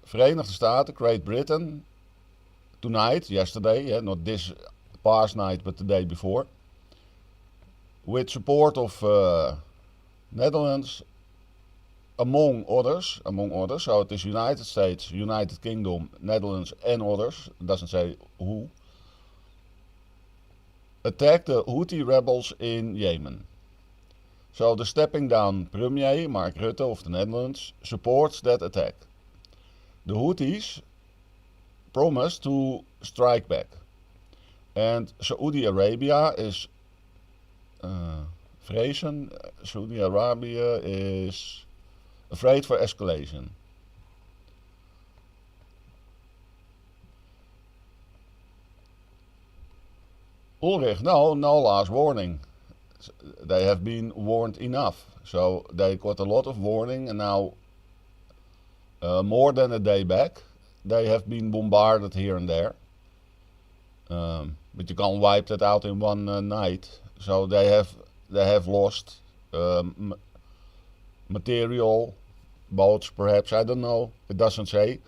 Verenigde Staten, Great Britain, tonight, yesterday, not this past night, but the day before, with support of Netherlands, among others, so it is United States, United Kingdom, Netherlands and others, it doesn't say who, attacked the Houthi rebels in Yemen. So the stepping down Premier, Mark Rutte of the Netherlands, supports that attack. The Houthis promised to strike back. And Saudi Arabia is vrezen. Saudi Arabia is afraid for escalation. Ulrich, no last warning. They have been warned enough. So they got a lot of warning, and now more than a day back, they have been bombarded here and there. But you can't wipe that out in one night. So they have lost material, boats perhaps, I don't know. It doesn't say.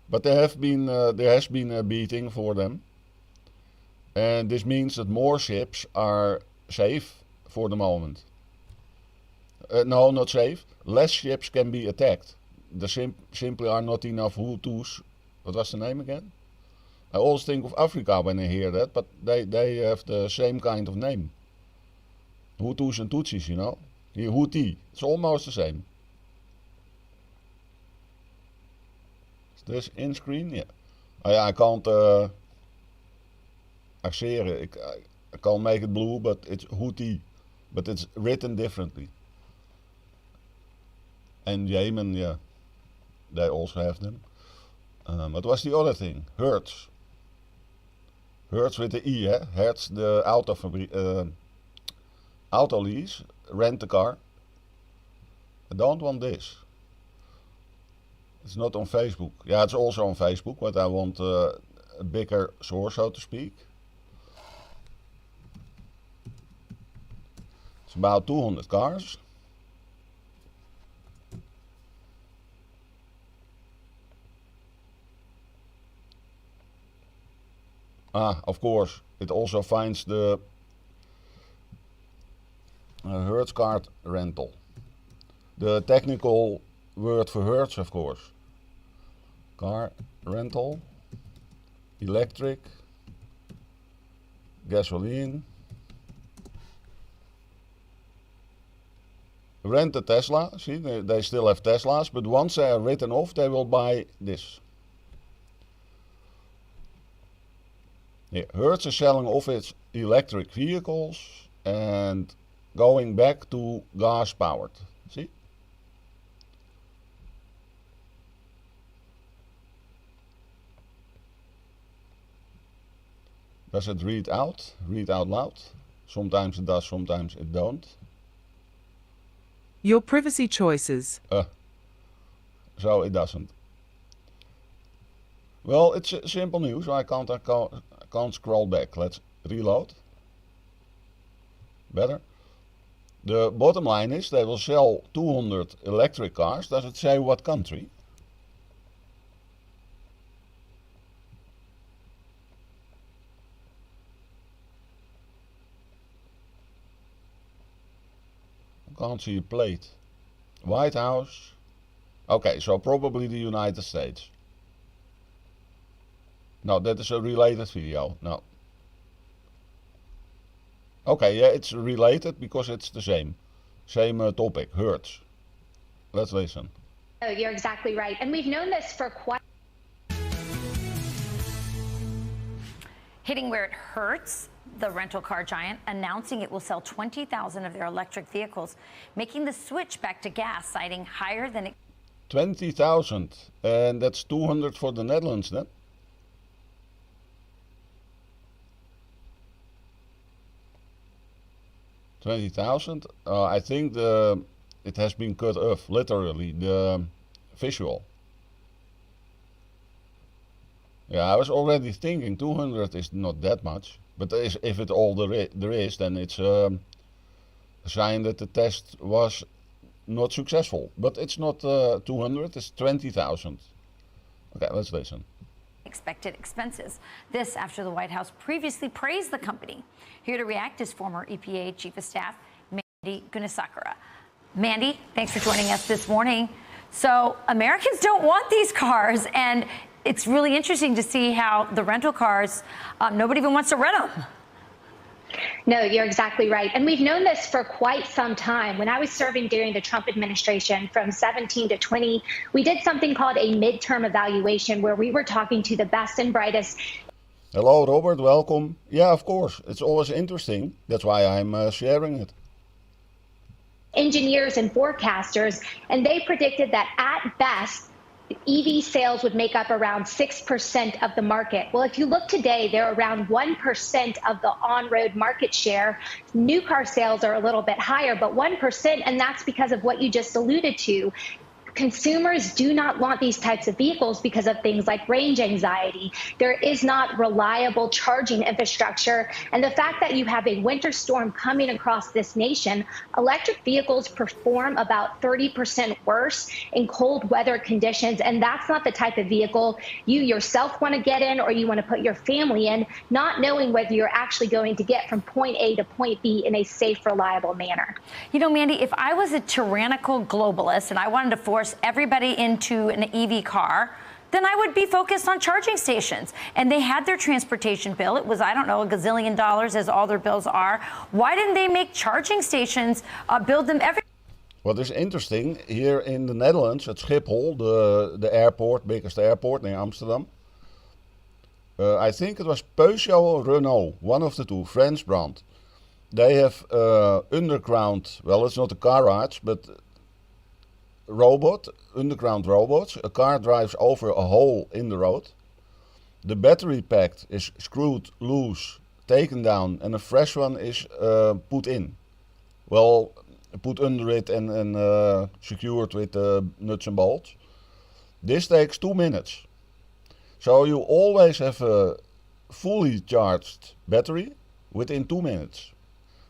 But there has been a beating for them. And this means that more ships are safe for the moment. No, not safe. Less ships can be attacked. There simply are not enough Hutus. What was the name again? I always think of Africa when I hear that, but they have the same kind of name. Hutus and Tutsis, you know. Here, Houthi. It's almost the same. Is this in screen? Yeah. I can't acceren. I can't make it blue, but it's Houthi. But it's written differently. And Yemen, yeah, they also have them. What was the other thing? Hertz. Hertz with the E, eh? Hertz, the auto lease, rent a car. I don't want this. It's not on Facebook. Yeah, it's also on Facebook, but I want a bigger source, so to speak. It's about 200 cars. Of course, it also finds the Hertz card rental. The technical word for Hertz, of course. Car rental, electric, gasoline. Rent a Tesla, see, they still have Teslas, but once they are written off, they will buy this. Yeah, Hertz is selling off its electric vehicles and going back to gas powered. See? Does it read out loud? Sometimes it does, sometimes it don't. Your privacy choices. So it doesn't. Well, it's simple news. I can't scroll back. Let's reload. Better. The bottom line is they will sell 200 electric cars. Does it say what country? Can't see a plate. White House. Okay, so probably the United States. No, that is a related video. No. Okay, yeah, it's related because it's the same topic, Hertz. Let's listen. Oh, you're exactly right. And we've known this for quite... Hitting where it hurts, the rental car giant announcing it will sell 20,000 of their electric vehicles, making the switch back to gas, citing higher than... 20,000, and that's 200 for the Netherlands then? $20,000. I think it has been cut off, literally, the visual. Yeah, I was already thinking 200 is not that much, but if it all there is, then it's a sign that the test was not successful. But it's not 200, it's 20,000. Okay, let's listen. Expected expenses. This after the White House previously praised the company. Here to react is former EPA Chief of Staff Mandy Gunasekara. Mandy, thanks for joining us this morning. So Americans don't want these cars, and it's really interesting to see how the rental cars, nobody even wants to rent them. No, you're exactly right. And we've known this for quite some time. When I was serving during the Trump administration from 17 to 20, we did something called a midterm evaluation where we were talking to the best and brightest. Hello, Robert. Welcome. Yeah, of course. It's always interesting. That's why I'm sharing it. Engineers and forecasters, and they predicted that at best, EV sales would make up around 6% of the market. Well, if you look today, they're around 1% of the on-road market share. New car sales are a little bit higher, but 1%, and that's because of what you just alluded to. Consumers do not want these types of vehicles because of things like range anxiety. There is not reliable charging infrastructure. And the fact that you have a winter storm coming across this nation, electric vehicles perform about 30% worse in cold weather conditions. And that's not the type of vehicle you yourself want to get in or you want to put your family in, not knowing whether you're actually going to get from point A to point B in a safe, reliable manner. You know, Mandy, if I was a tyrannical globalist and I wanted to force everybody into an EV car, then I would be focused on charging stations. And they had their transportation bill. It was, I don't know, $1 gazillion as all their bills are. Why didn't they make charging stations, build them every? What is interesting, here in the Netherlands, at Schiphol, the airport, biggest airport near Amsterdam, I think it was Peugeot or Renault, one of the two, French brand. They have underground, well, it's not a garage, but underground robots. A car drives over a hole in the road. The battery pack is screwed loose, taken down, and a fresh one is put in. Well, put under it and secured with nuts and bolts. This takes 2 minutes. So you always have a fully charged battery within 2 minutes.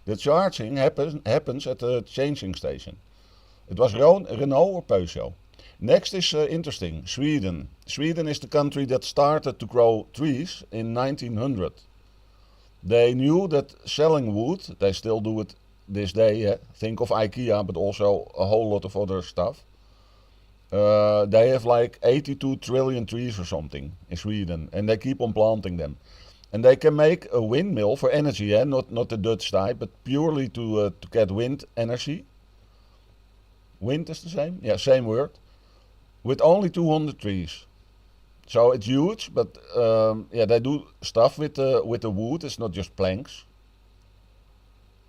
The charging happens at the changing station. It was Renault or Peugeot. Next is interesting, Sweden. Sweden is the country that started to grow trees in 1900. They knew that selling wood, they still do it this day, think of IKEA, but also a whole lot of other stuff. They have like 82 trillion trees or something in Sweden, and they keep on planting them. And they can make a windmill for energy, not the Dutch type, but purely to get wind energy. Wind is the same? Yeah, same word. With only 200 trees. So it's huge, but yeah, they do stuff with the wood. It's not just planks.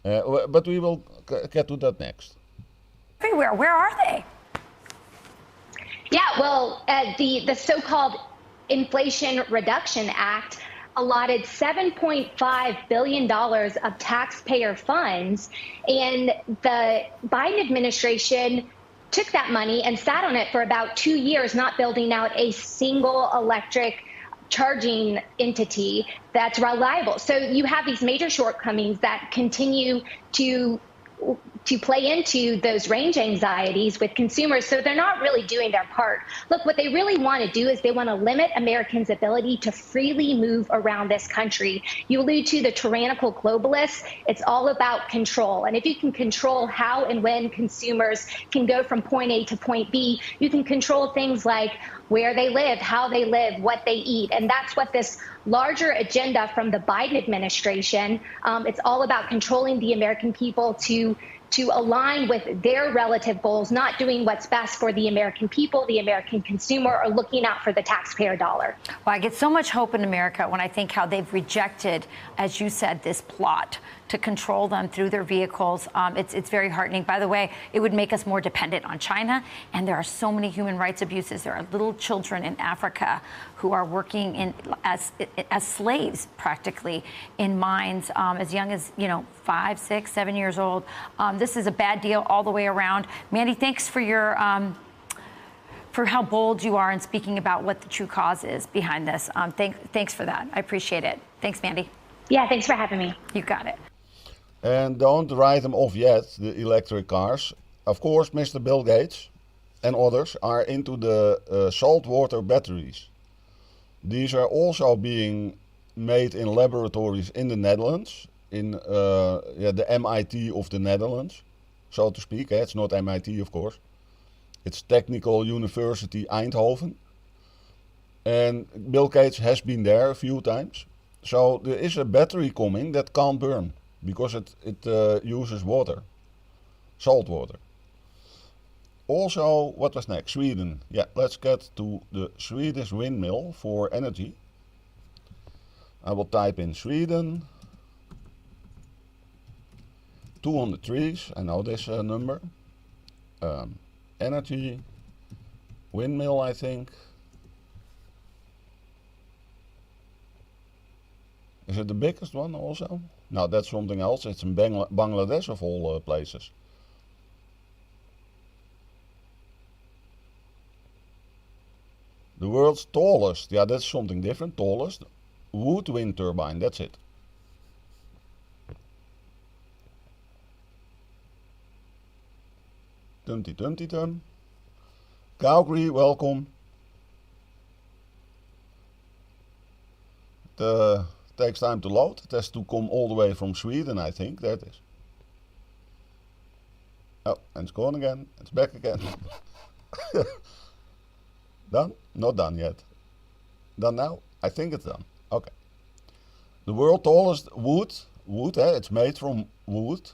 But we will get to that next. Everywhere. Where are they? Yeah, well, the so-called Inflation Reduction Act allotted $7.5 billion of taxpayer funds, and the Biden administration took that money and sat on it for about 2 years, not building out a single electric charging entity that's reliable. So you have these major shortcomings that continue to play into those range anxieties with consumers. So they're not really doing their part. Look, what they really want to do is they want to limit Americans' ability to freely move around this country. You allude to the tyrannical globalists. It's all about control. And if you can control how and when consumers can go from point A to point B, you can control things like where they live, how they live, what they eat. And that's what this larger agenda from the Biden administration, it's all about controlling the American people to align with their relative goals, not doing what's best for the American people, the American consumer, or looking out for the taxpayer dollar. Well, I get so much hope in America when I think how they've rejected, as you said, this plot to control them through their vehicles. It's very heartening. By the way, it would make us more dependent on China. And there are so many human rights abuses. There are little children in Africa who are working as slaves, practically, in mines as young as 5, 6, 7 years old. This is a bad deal all the way around. Mandy, thanks for your for how bold you are in speaking about what the true cause is behind this. Thanks for that. I appreciate it. Thanks, Mandy. Yeah, thanks for having me. You got it. And don't write them off yet, the electric cars. Of course, Mr. Bill Gates and others are into the saltwater batteries. These are also being made in laboratories in the Netherlands, in the MIT of the Netherlands, so to speak. It's not MIT, of course. It's Technical University Eindhoven. And Bill Gates has been there a few times. So there is a battery coming that can't burn because it uses water, salt water. Also, what was next? Sweden. Yeah, let's get to the Swedish windmill for energy. I will type in Sweden. 200 trees, I know this number. Energy, windmill, I think. Is it the biggest one also? No, that's something else. It's in Bangladesh of all places. The world's tallest, yeah, that's something different. Tallest wood wind turbine, that's it. Tum. Calgary, welcome. It takes time to load. It has to come all the way from Sweden, I think. There it is. Oh, and it's gone again. It's back again. Done? Not done yet. Done now? I think it's done. Okay. The world's tallest wood, it's made from wood,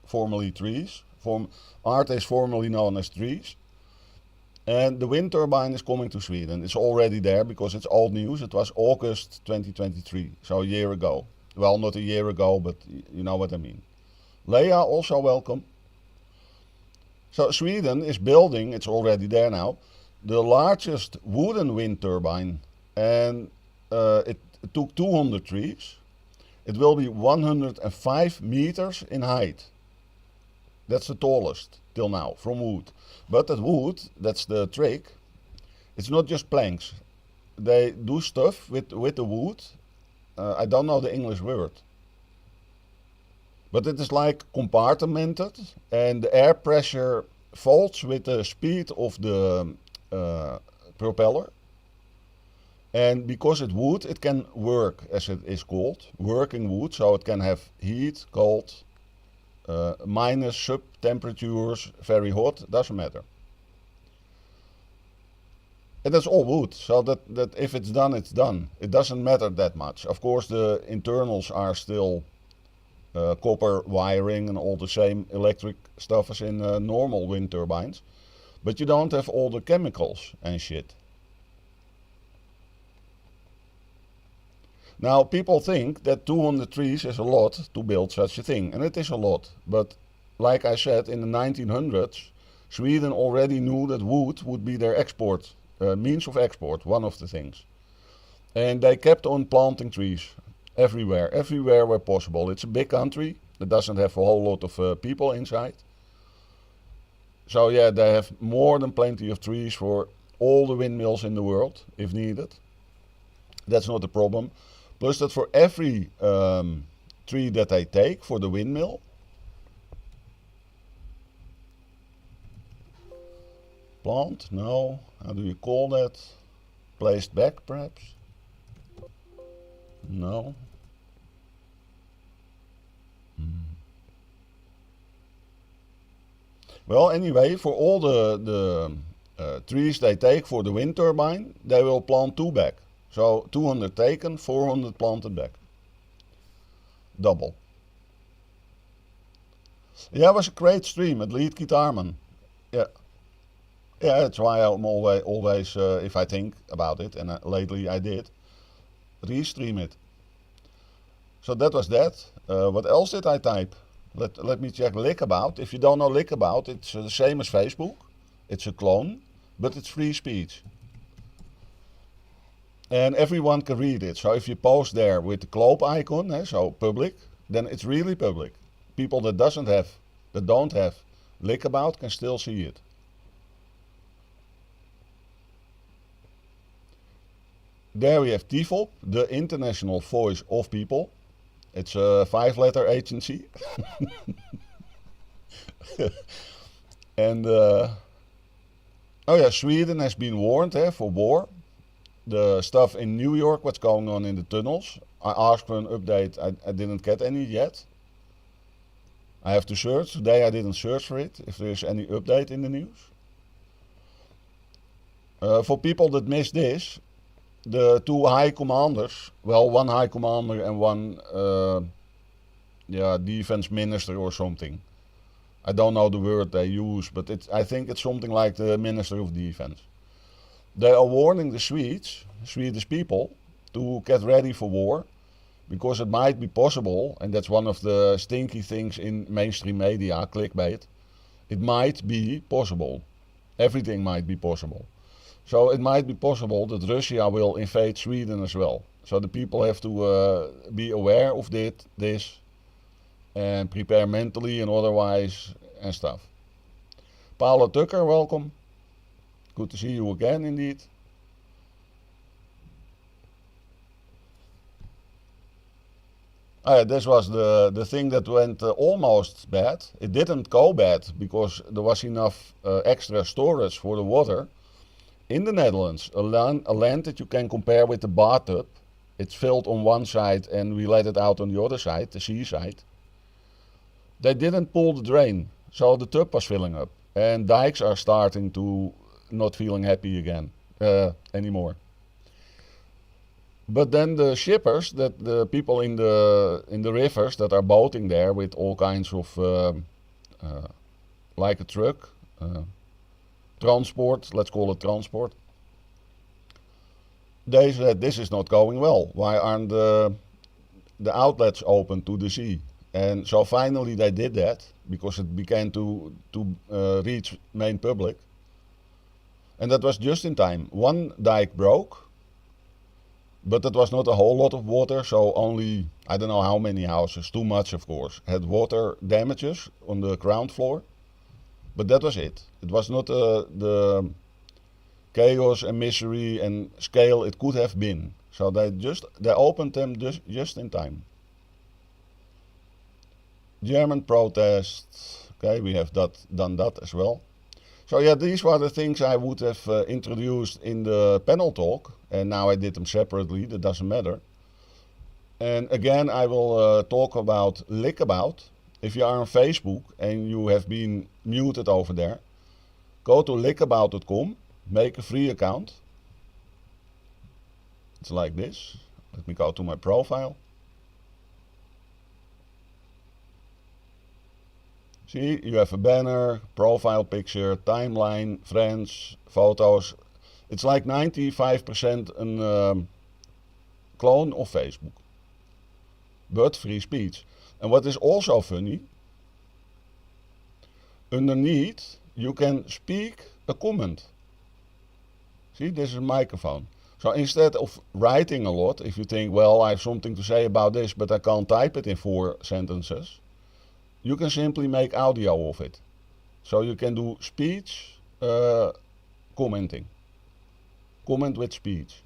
formerly trees. Art is formerly known as trees. And the wind turbine is coming to Sweden. It's already there because it's old news. It was August 2023, so a year ago. Well, not a year ago, but you know what I mean. Leia, also welcome. So Sweden is building, it's already there now, the largest wooden wind turbine. And it took 200 trees. It will be 105 meters in height. That's the tallest till now from wood. But that wood, that's the trick. It's not just planks. They do stuff with the wood. I don't know the English word. But it is like compartmented and the air pressure falls with the speed of the propeller. And because it's wood, it can work, as it is called, working wood. So it can have heat, cold, minus sub temperatures, very hot, doesn't matter. And that's all wood, so that if it's done, it's done. It doesn't matter that much. Of course, the internals are still copper wiring and all the same electric stuff as in normal wind turbines. But you don't have all the chemicals and shit. Now, people think that 200 trees is a lot to build such a thing, and it is a lot. But like I said, in the 1900s, Sweden already knew that wood would be their export, means of export, one of the things. And they kept on planting trees everywhere where possible. It's a big country that doesn't have a whole lot of people inside. So yeah, they have more than plenty of trees for all the windmills in the world, if needed. That's not a problem. Plus that for every tree that they take for the windmill, plant, no, how do you call that? Placed back perhaps? No. Well, anyway, for all the trees they take for the wind turbine, they will plant 2 back. So 200 taken, 400 planted back. Double. Yeah, it was a great stream at Lead Guitarman. Yeah. Yeah, that's why I'm always if I think about it, and lately I did, restream it. So that was that. What else did I type? Let me check Lickabout. If you don't know Lickabout, it's the same as Facebook. It's a clone, but it's free speech. And everyone can read it. So if you post there with the globe icon, so public, then it's really public. People that don't have Lickabout can still see it. There we have TIFOP, the International Voice of People. It's a 5-letter agency. And oh yeah, Sweden has been warned for war. The stuff in New York, what's going on in the tunnels. I asked for an update, I didn't get any yet. I have to search. Today I didn't search for it, if there's any update in the news. For people that missed this, the 2 high commanders, well, 1 high commander and 1 defense minister or something. I don't know the word they use, but I think it's something like the Minister of Defense. They are warning the Swedish people to get ready for war Because it might be possible, and that's one of the stinky things in mainstream media, clickbait. It might be possible. Everything might be possible. So it might be possible that Russia will invade Sweden as well. So the people have to be aware of this and prepare mentally and otherwise and stuff. Paula Tucker, welcome. Good to see you again indeed. This was the thing that went almost bad. It didn't go bad because there was enough extra storage for the water. In the Netherlands, a land that you can compare with the bathtub. It's filled on one side and we let it out on the other side, the seaside. They didn't pull the drain, so the tub was filling up. And dikes are starting to not feeling happy again anymore. But then the shippers, that the people in the rivers that are boating there with all kinds of like a truck, transport, let's call it transport. They said this is not going well. Why aren't the outlets open to the sea? And so finally they did that because it began to reach main public. And that was just in time. One dike broke. But that was not a whole lot of water, so only, I don't know how many houses, too much of course, had water damages on the ground floor. But that was it. It was not the chaos and misery and scale it could have been. So they opened them just in time. German protests, okay, we have done that as well. So yeah, these were the things I would have introduced in the panel talk, and now I did them separately, that doesn't matter. And again, I will talk about Lickabout. If you are on Facebook and you have been muted over there, go to lickabout.com, make a free account. It's like this. Let me go to my profile. See, you have a banner, profile picture, timeline, friends, photos. It's like 95% a clone of Facebook. But free speech. And what is also funny, underneath you can speak a comment. See, this is a microphone. So instead of writing a lot, if you think, well, I have something to say about this, but I can't type it in 4 sentences, you can simply make audio of it. So you can do speech commenting. Comment with speech.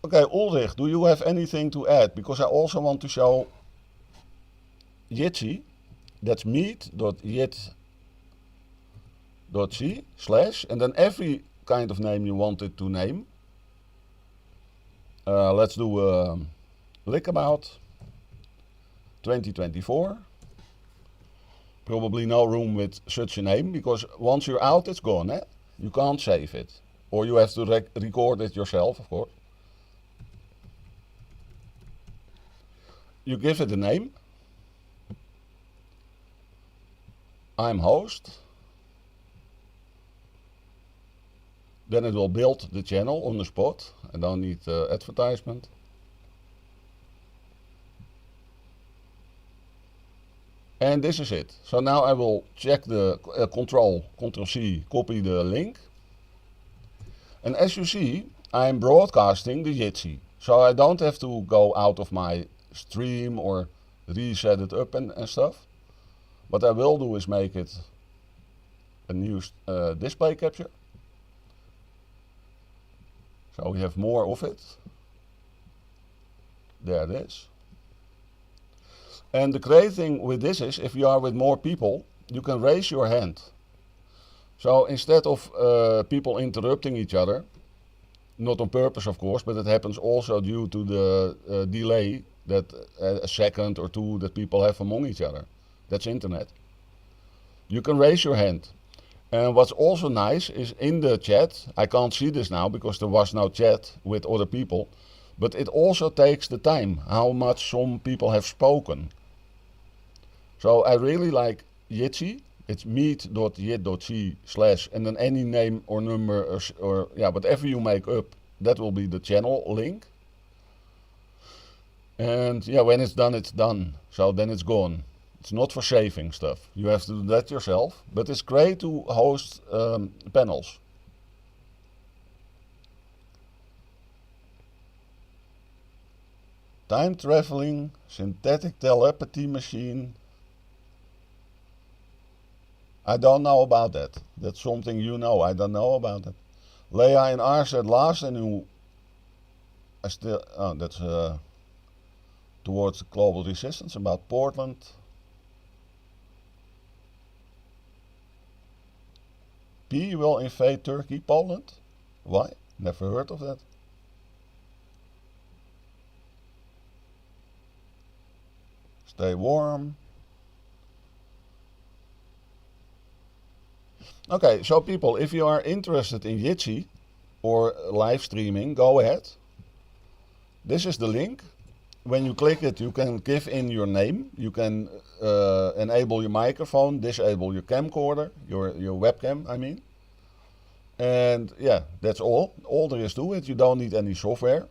Okay, Ulrich, do you have anything to add? Because I also want to show Jitsi. That's meet.jit.c/ and then every kind of name you wanted to name. Let's do Lickabout 2024. Probably no room with such a name, because once you're out, it's gone. Eh? You can't save it. Or you have to record it yourself, of course. You give it a name. I'm host. Then it will build the channel on the spot. I don't need advertisement. And this is it. So now I will check the Control C, copy the link. And as you see, I'm broadcasting the Jitsi. So I don't have to go out of my stream or reset it up and stuff. What I will do is make it a new display capture. So we have more of it. There it is. And the great thing with this is, if you are with more people, you can raise your hand. So instead of people interrupting each other, not on purpose of course, but it happens also due to the delay that a second or two that people have among each other. That's internet. You can raise your hand. And what's also nice is in the chat, I can't see this now because there was no chat with other people, but it also takes the time, how much some people have spoken. So I really like Jitsi. It's meet.jit.c/ and then any name or number or yeah, whatever you make up, that will be the channel link. And yeah, when it's done. So then it's gone. It's not for saving stuff. You have to do that yourself. But it's great to host panels. Time traveling, synthetic telepathy machine. I don't know about that. That's something you know. I don't know about it. Leia in R said last and you. I still. Oh, that's towards the global resistance about Portland. P will invade Turkey, Poland. Why? Never heard of that. Stay warm. Okay, so people, if you are interested in Jitsi or live streaming, go ahead. This is the link. When you click it, you can give in your name. You can enable your microphone, disable your camcorder, your webcam, I mean. And yeah, that's all. All there is to it. You don't need any software.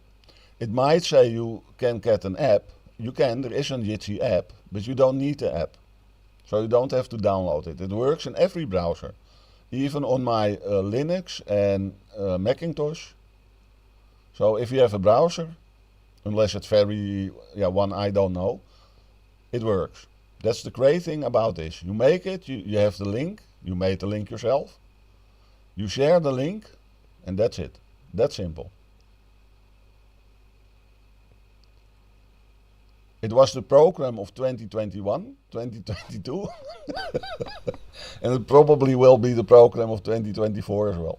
It might say you can get an app. You can, there is a Jitsi app, but you don't need the app. So you don't have to download it. It works in every browser. Even on my Linux and Macintosh. So if you have a browser, unless it's one I don't know, it works. That's the great thing about this. You make it, you have the link, you made the link yourself, you share the link, and that's it. That's simple. It was the program of 2021, 2022, and it probably will be the program of 2024 as well.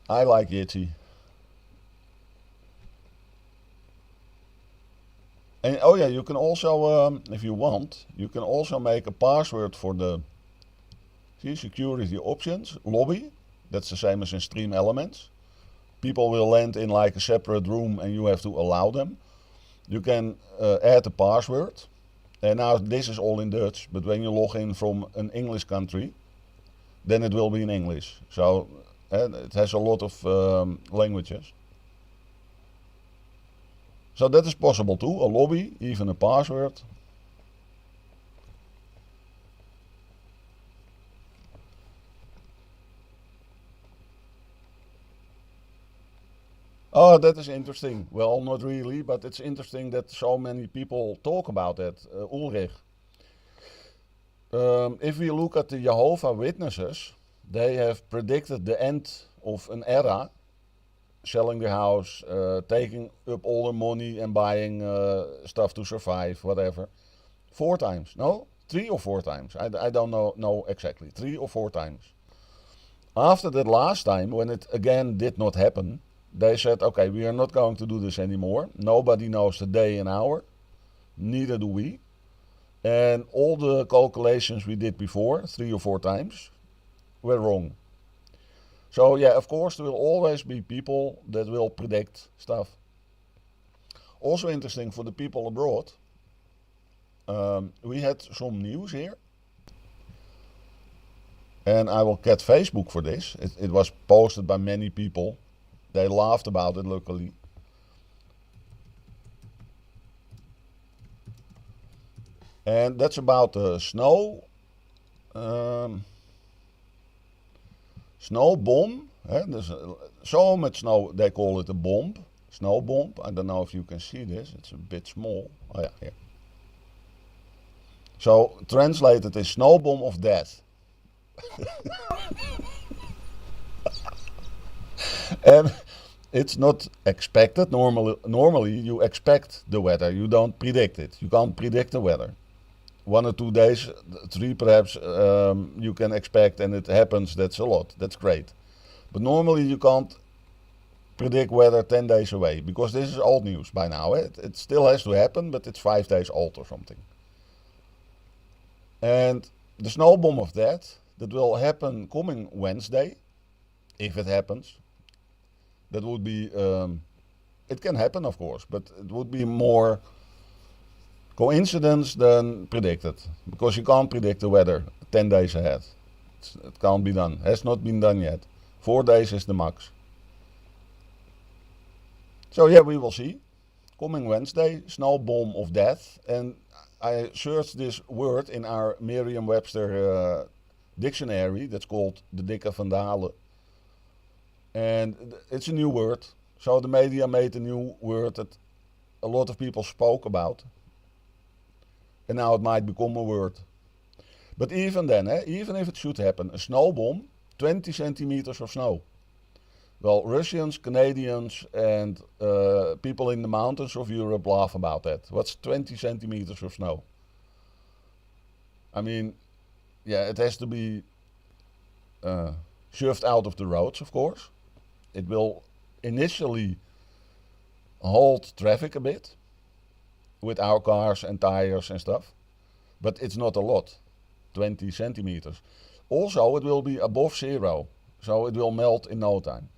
I like Jitsi. And oh yeah, you can also, if you want, you can also make a password for the security options, lobby. That's the same as in Stream Elements. People will land in like a separate room and you have to allow them. You can add a password. And now this is all in Dutch, but when you log in from an English country, then it will be in English. So it has a lot of languages. So that is possible too, a lobby, even a password. Oh, that is interesting. Well, not really, but it's interesting that so many people talk about that. Ulrich, if we look at the Jehovah Witnesses, they have predicted the end of an era, selling their house, taking up all the money and buying stuff to survive, whatever. 4 times, no? 3 or 4 times. I don't know exactly. 3 or 4 times. After that last time, when it again did not happen, they said, okay, we are not going to do this anymore. Nobody knows the day and hour. Neither do we. And all the calculations we did before, 3 or 4 times, were wrong. So yeah, of course, there will always be people that will predict stuff. Also interesting for the people abroad, we had some news here. And I will get Facebook for this. It was posted by many people. They laughed about it, luckily. And that's about the snow. Snow bomb. There's so much snow, they call it a bomb. Snow bomb. I don't know if you can see this. It's a bit small. Oh yeah, here. So translated is snow bomb of death. And it's not expected. Normally you expect the weather. You don't predict it. You can't predict the weather. 1 or 2 days, 3 perhaps, you can expect, and it happens. That's a lot. That's great. But normally you can't predict weather 10 days away, because this is old news by now. It still has to happen, but it's 5 days old or something. And the snow bomb of that will happen coming Wednesday, if it happens. That would be, it can happen of course, but it would be more coincidence than predicted, because you can't predict the weather 10 days ahead. It can't be done, has not been done yet. 4 days is the max. So yeah, we will see. coming Wednesday, snow bomb of death. And I searched this word in our Merriam-Webster dictionary that's called the dikke vandalen. And it's a new word. So the media made a new word that a lot of people spoke about. And now it might become a word. But even then, even if it should happen, a snow bomb, 20 centimeters of snow. Well, Russians, Canadians, and people in the mountains of Europe laugh about that. What's 20 centimeters of snow? I mean, yeah, it has to be shoved out of the roads, of course. It will initially halt traffic a bit with our cars and tires and stuff, but it's not a lot, 20 centimeters. Also, it will be above zero, so it will melt in no time.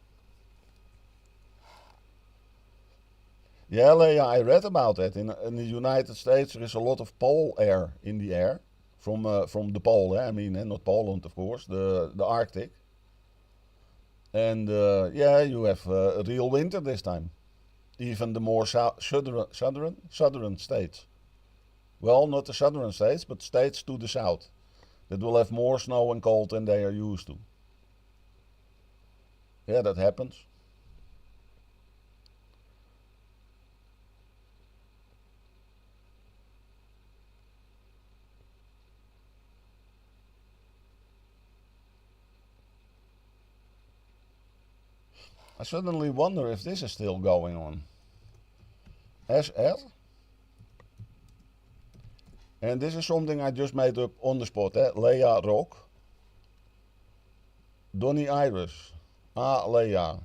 Yeah, Leia, I read about it. In the United States, there is a lot of pole air in the air from the pole. I mean, not Poland, of course, the Arctic. And yeah, you have a real winter this time. Even the more southern states. Well, not the southern states, but states to the south. That will have more snow and cold than they are used to. Yeah, that happens. I suddenly wonder if this is still going on. SR? And this is something I just made up on the spot. Leia Rock. Donny Iris. Leia.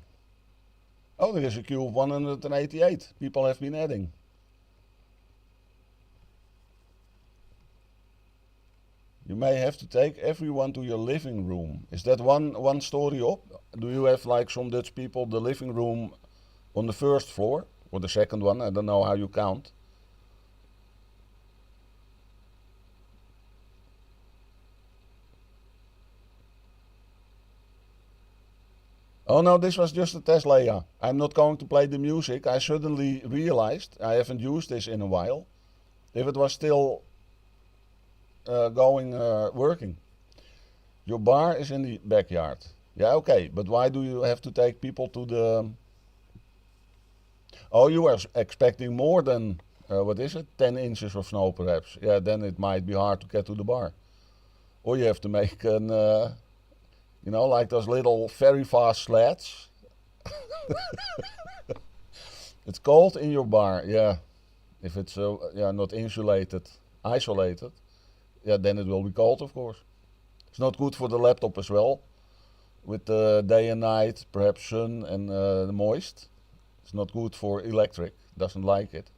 Oh, there is a queue of 188. People have been adding. You may have to take everyone to your living room. Is that one story up? Do you have, like some Dutch people, the living room on the first floor? Or the second one? I don't know how you count. Oh no, this was just a test, Leia. I'm not going to play the music. I suddenly realized I haven't used this in a while. If it was still working. Your bar is in the backyard. Yeah, okay, but why do you have to take people to the... Oh, you are expecting more than, what is it, 10 inches of snow perhaps. Yeah, then it might be hard to get to the bar. Or you have to make an, you know, like those little very fast sleds. It's cold in your bar, yeah. If it's not insulated, isolated, yeah, then it will be cold, of course. It's not good for the laptop as well. With the day and night, perhaps sun and the moist. It's not good for electric, doesn't like it.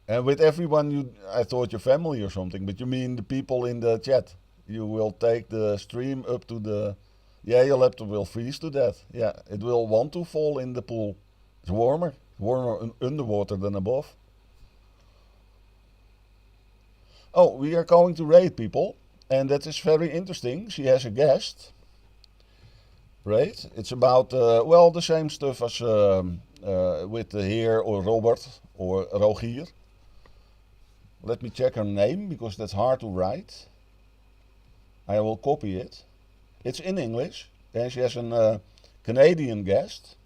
And with everyone, I thought your family or something, but you mean the people in the chat. You will take the stream up to the... Yeah, your laptop will freeze to death. Yeah, it will want to fall in the pool. It's warmer underwater than above. Oh, we are going to raid people, and that is very interesting. She has a guest. Right? It's about, well, the same stuff as with Heer or Robert or Rogier. Let me check her name, because that's hard to write. I will copy it. It's in English, and she has a Canadian guest,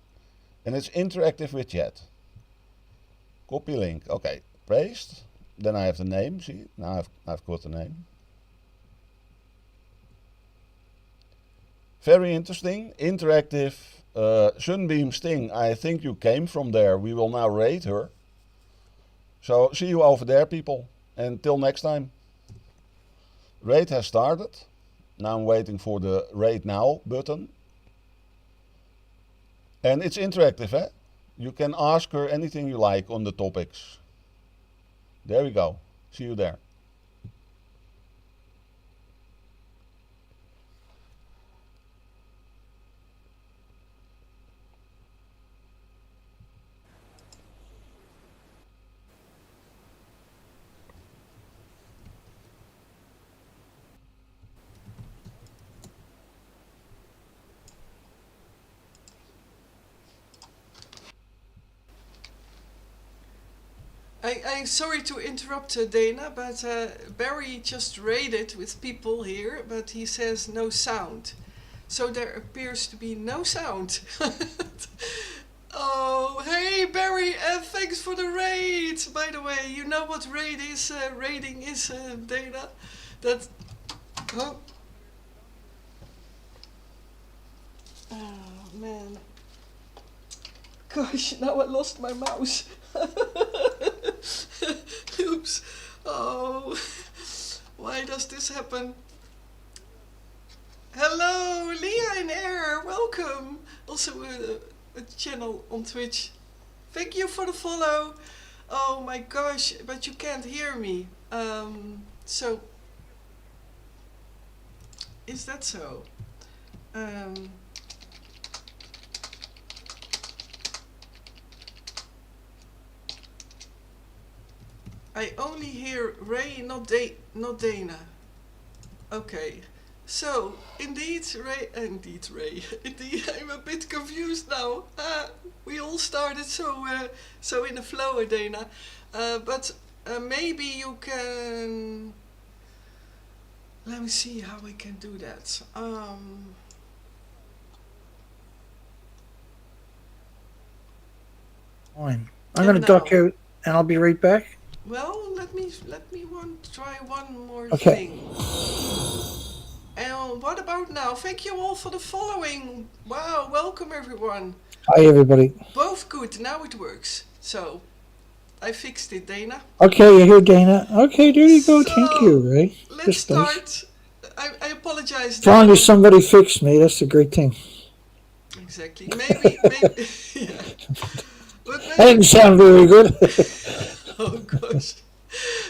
and it's interactive with chat. Copy link. Okay, paste. Then I have the name. See, now I've got the name. Very interesting, interactive. Sunbeam Sting, I think you came from there. We will now raid her. So see you over there, people. Until next time. Raid has started. Now I'm waiting for the raid now button. And it's interactive, eh? You can ask her anything you like on the topics. There we go. See you there. I'm sorry to interrupt, Dana, but Barry just raided with people here, but he says no sound. So there appears to be no sound. Oh, hey Barry, thanks for the raid. By the way, you know what raiding is, Dana? That. Oh. Oh man. Gosh, now I lost my mouse. Oops. Oh, why does this happen? Hello, Leah in Air, welcome. Also a channel on Twitch. Thank you for the follow. Oh my gosh, but you can't hear me. So, is that so? I only hear Ray, not Dana. Okay, so indeed Ray, indeed I'm a bit confused now. We all started so in a flow, Dana. But maybe you can. Let me see how I can do that. Fine. I'm going to duck out, and I'll be right back. Well, let me try one more Okay. thing. And what about now? Thank you all for the following. Wow, welcome everyone. Hi, everybody. Both good. Now it works. So, I fixed it, Dana. Okay, you hear Dana? Okay, there you go. Thank you, Ray. Let's Just nice. start. I apologize. Finally, somebody fixed me. That's a great thing. Exactly. Maybe. Yeah. But maybe, That didn't sound very good. oh gosh.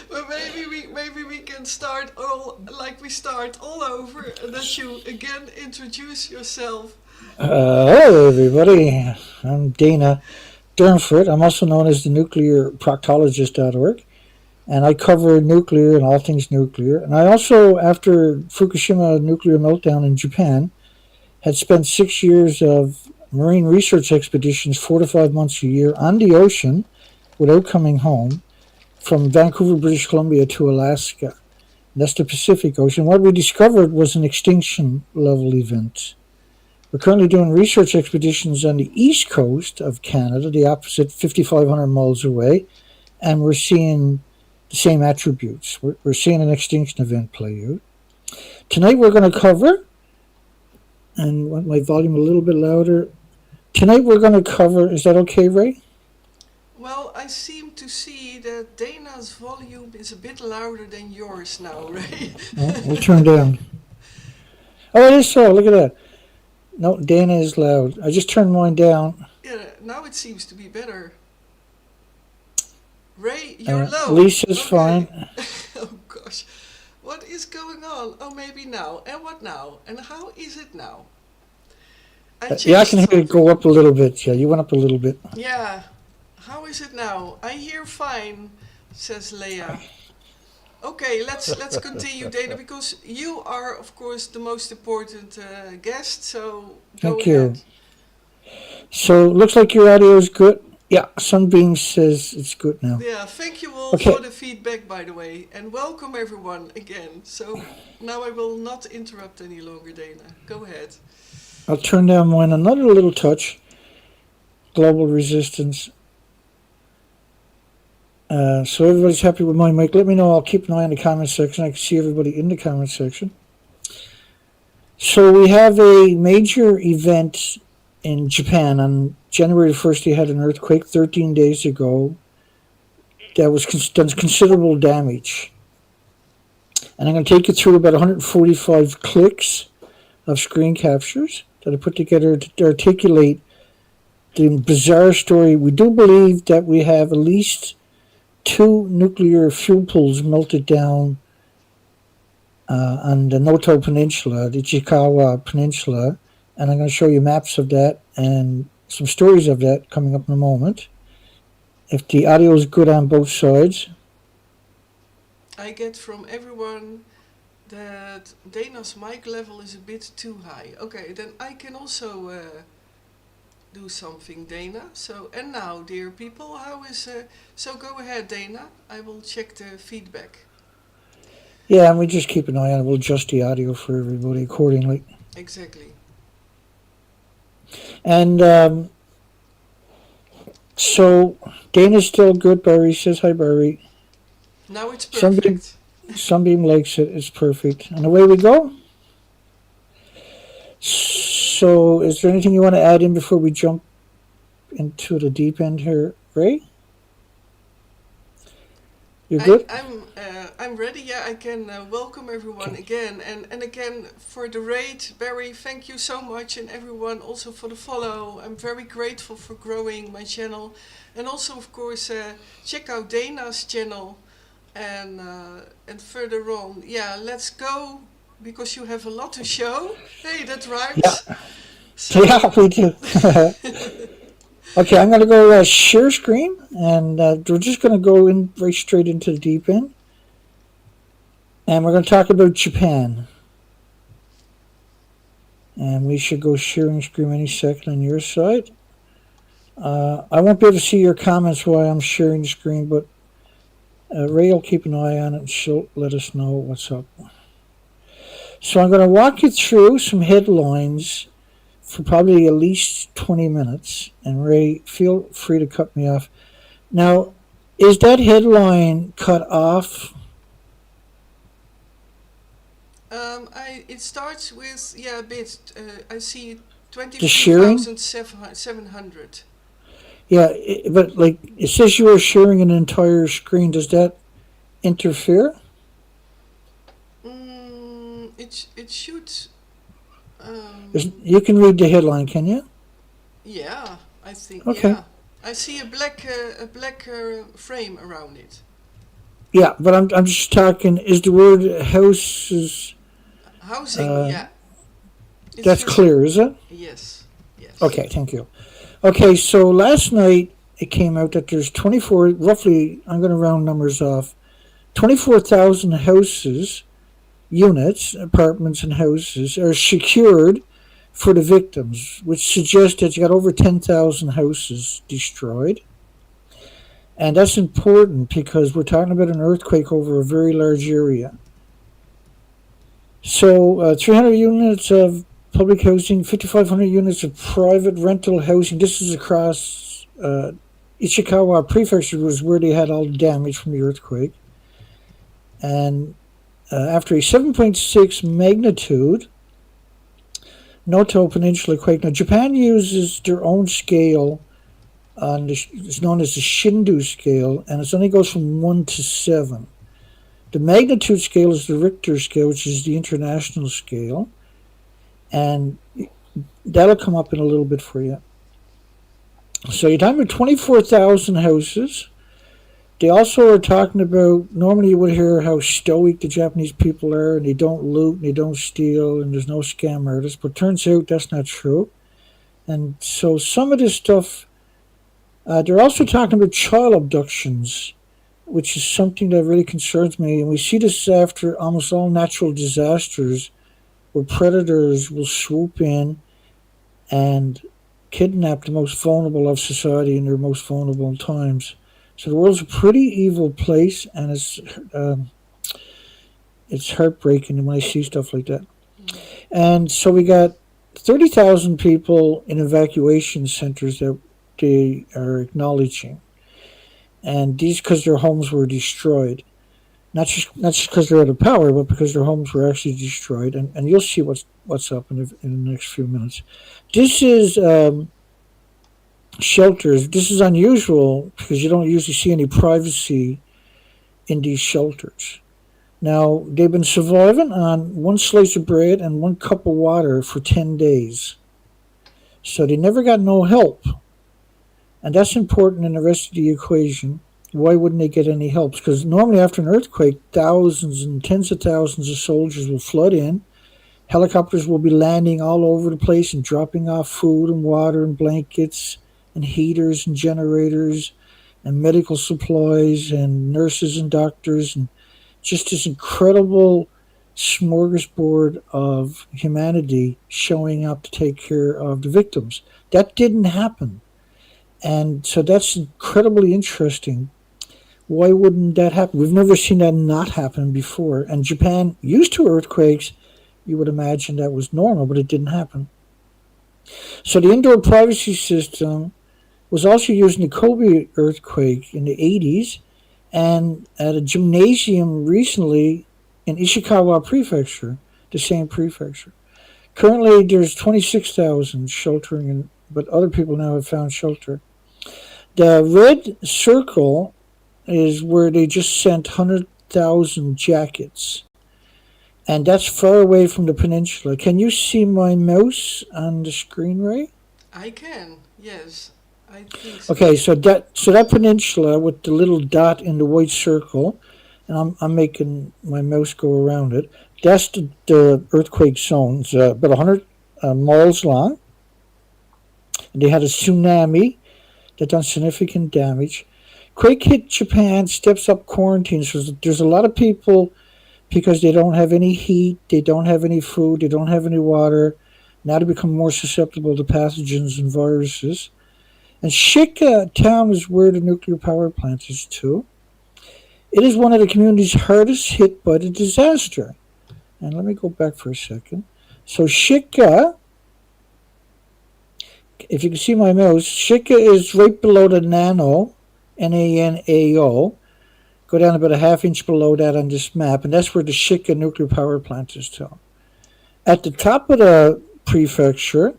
But maybe we can start all like we start all over, and that you again introduce yourself. Hello, everybody. I'm Dana Durnford. I'm also known as the nuclearproctologist.org, and I cover nuclear and all things nuclear. And I also, after Fukushima nuclear meltdown in Japan, had spent 6 years of marine research expeditions, 4 to 5 months a year, on the ocean without coming home, from Vancouver, British Columbia to Alaska. That's the Pacific Ocean. What we discovered was an extinction level event. We're currently doing research expeditions on the east coast of Canada, the opposite, 5,500 miles away, and we're seeing the same attributes. We're seeing an extinction event play out. Tonight we're going to cover, and want my volume a little bit louder. Tonight we're going to cover, is that okay, Ray? Well, I seem to see that Dana's volume is a bit louder than yours now, Ray. We'll turn down. Oh, it is so. Look at that. No, Dana is loud. I just turned mine down. Yeah, now it seems to be better. Ray, you're low. Lisa's fine. Oh gosh. What is going on? Oh, maybe now. And what now? And how is it now? Yeah, I can hear it go up a little bit. Yeah, you went up a little bit. Yeah. How is it now? I hear fine, says Leah. Okay, let's continue, Dana, because you are, of course, the most important guest. So go Thank you. ahead. So looks like your audio is good. Yeah, Sunbeam says it's good now. Yeah, thank you all for the feedback, by the way, and welcome everyone again. So now I will not interrupt any longer, Dana. Go ahead. I'll turn down mine another little touch. Global resistance. So everybody's happy with my mic. Let me know. I'll keep an eye on the comment section. I can see everybody in the comment section. So we have a major event in Japan. On January 1st, they had an earthquake 13 days ago that was done considerable damage. And I'm going to take you through about 145 clicks of screen captures that I put together to articulate the bizarre story. We do believe that we have at least 2 nuclear fuel pools melted down on the Noto Peninsula, the Ichikawa Peninsula, and I'm going to show you maps of that and some stories of that coming up in a moment. If the audio is good on both sides. I get from everyone that Dana's mic level is a bit too high. Okay, then I can also do something, Dana. So, and now, dear people, how is... so go ahead, Dana. I will check the feedback. Yeah, and we just keep an eye on it. We'll adjust the audio for everybody accordingly. Exactly. And so Dana's still good. Barry says hi, Barry. Now it's perfect. Sunbeam likes it. It's perfect. And away we go. So is there anything you want to add in before we jump into the deep end here, Ray? You're good? I'm ready. Yeah, I can welcome everyone again. And again, for the raid, Barry, thank you so much. And everyone also for the follow. I'm very grateful for growing my channel. And also, of course, check out Dana's channel. And further on, yeah, let's go. Because you have a lot to show. Hey, that rhymes. Yeah, So, yeah, we do. Okay, I'm going to go share screen, and we're just going to go in right straight into the deep end. And we're going to talk about Japan. And we should go sharing screen any second on your side. I won't be able to see your comments while I'm sharing the screen, but Ray will keep an eye on it, and she'll let us know what's up. So I'm going to walk you through some headlines for probably at least 20 minutes. And Ray, feel free to cut me off. Now, is that headline cut off? it starts with, yeah, a bit. I see The sharing? 22,700. Yeah, but like it says you are sharing an entire screen. Does that interfere? It should. You can read the headline, can you? Yeah, I think. Okay. Yeah, I see a black frame around it. Yeah, but I'm just talking. Is the word houses? Housing, yeah. It's That's just- clear, is it? Yes. Yes. Okay, thank you. Okay, so last night it came out that there's 24, roughly, I'm going to round numbers off, 24,000 houses, units, apartments and houses are secured for the victims, which suggests that you got over 10,000 houses destroyed. And that's important because we're talking about an earthquake over a very large area. So 300 units of public housing, 5,500 units of private rental housing. This is across Ishikawa Prefecture was where they had all the damage from the earthquake. And after a 7.6 magnitude Noto Peninsula quake. Now, Japan uses their own scale. It's known as the Shindu scale, and it only goes from 1 to 7. The magnitude scale is the Richter scale, which is the international scale. And that'll come up in a little bit for you. So you're talking about 24,000 houses. They also are talking about, normally you would hear how stoic the Japanese people are, and they don't loot, and they don't steal, and there's no scam artists, but turns out that's not true. And so some of this stuff, they're also talking about child abductions, which is something that really concerns me. And we see this after almost all natural disasters, where predators will swoop in and kidnap the most vulnerable of society in their most vulnerable times. So the world's a pretty evil place, and it's heartbreaking when I see stuff like that. And so we got 30,000 people in evacuation centers that they are acknowledging, and these because their homes were destroyed. Not just because they're out of power, but because their homes were actually destroyed. And you'll see what's up in the next few minutes. This is shelters. This is unusual because you don't usually see any privacy in these shelters. Now, they've been surviving on 1 slice of bread and 1 cup of water for 10 days. So they never got no help. And that's important in the rest of the equation. Why wouldn't they get any help? Because normally after an earthquake, thousands and tens of thousands of soldiers will flood in. Helicopters will be landing all over the place and dropping off food and water and blankets and heaters and generators and medical supplies and nurses and doctors and just this incredible smorgasbord of humanity showing up to take care of the victims. That didn't happen. And so that's incredibly interesting. Why wouldn't that happen? We've never seen that not happen before. And Japan, used to earthquakes, you would imagine that was normal, but it didn't happen. So the indoor privacy system was also used in the Kobe earthquake in the 80s and at a gymnasium recently in Ishikawa Prefecture, the same prefecture. Currently, there's 26,000 sheltering, but other people now have found shelter. The red circle is where they just sent 100,000 jackets. And that's far away from the peninsula. Can you see my mouse on the screen, Ray? I can, yes. I think so. Okay, so that peninsula with the little dot in the white circle, and I'm making my mouse go around it. That's the earthquake zone. It's about 100 miles long. And they had a tsunami that done significant damage. Quake hit Japan, steps up quarantine. So there's a lot of people because they don't have any heat, they don't have any food, they don't have any water. Now they become more susceptible to pathogens and viruses. And Shika town is where the nuclear power plant is too. It is one of the communities hardest hit by the disaster. And let me go back for a second. So Shika, if you can see my mouse, Shika is right below the Nano, Nanao. Go down about a half inch below that on this map, and that's where the Shika nuclear power plant is too. At the top of the prefecture,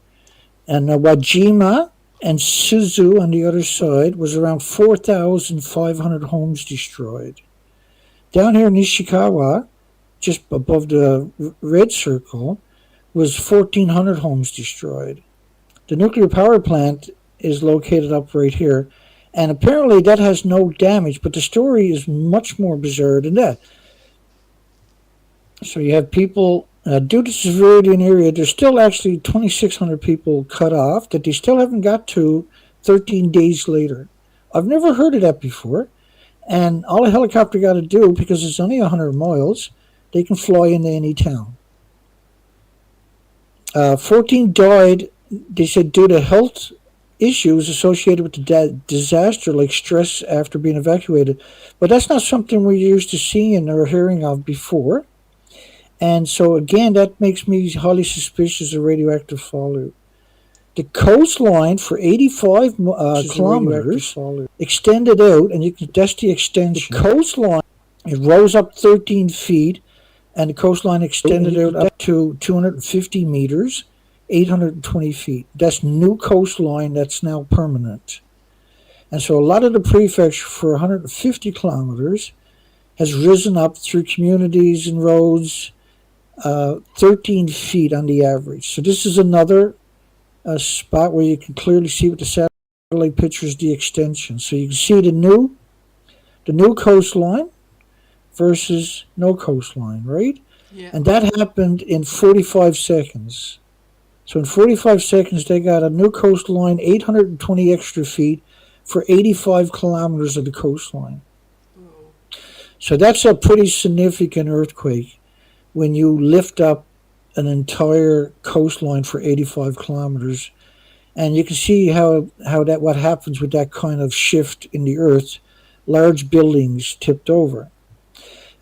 and Wajima and Suzu on the other side was around 4,500 homes destroyed. Down here in Ishikawa, just above the red circle, was 1,400 homes destroyed. The nuclear power plant is located up right here, and apparently that has no damage, but the story is much more bizarre than that. So you have people, due to severity in the area, there's still actually 2,600 people cut off that they still haven't got to 13 days later. I've never heard of that before. And all a helicopter got to do, because it's only 100 miles, they can fly into any town. 14 died, they said, due to health issues associated with the disaster, like stress after being evacuated. But that's not something we're used to seeing or hearing of before. And so, again, that makes me highly suspicious of radioactive fallout. The coastline for 85 kilometers extended out, and that's the extension. The coastline, it rose up 13 feet, and the coastline extended out up to 250 meters, 820 feet. That's new coastline that's now permanent. And so a lot of the prefecture for 150 kilometers has risen up through communities and roads 13 feet on the average. So this is another spot where you can clearly see with the satellite pictures the extension. So you can see the new coastline versus no coastline, right? Yeah. And that happened in 45 seconds. So in 45 seconds, they got a new coastline, 820 extra feet for 85 kilometers of the coastline. Oh. So that's a pretty significant earthquake when you lift up an entire coastline for 85 kilometers. And you can see what happens with that kind of shift in the earth. Large buildings tipped over.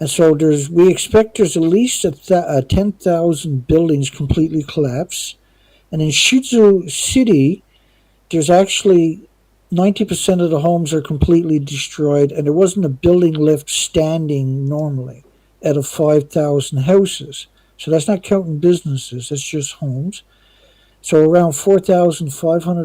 And so we expect there's at least 10,000 buildings completely collapse. And in Shizu City, there's actually 90% of the homes are completely destroyed, and there wasn't a building left standing normally out of 5,000 houses. So that's not counting businesses, that's just homes. So around 4,500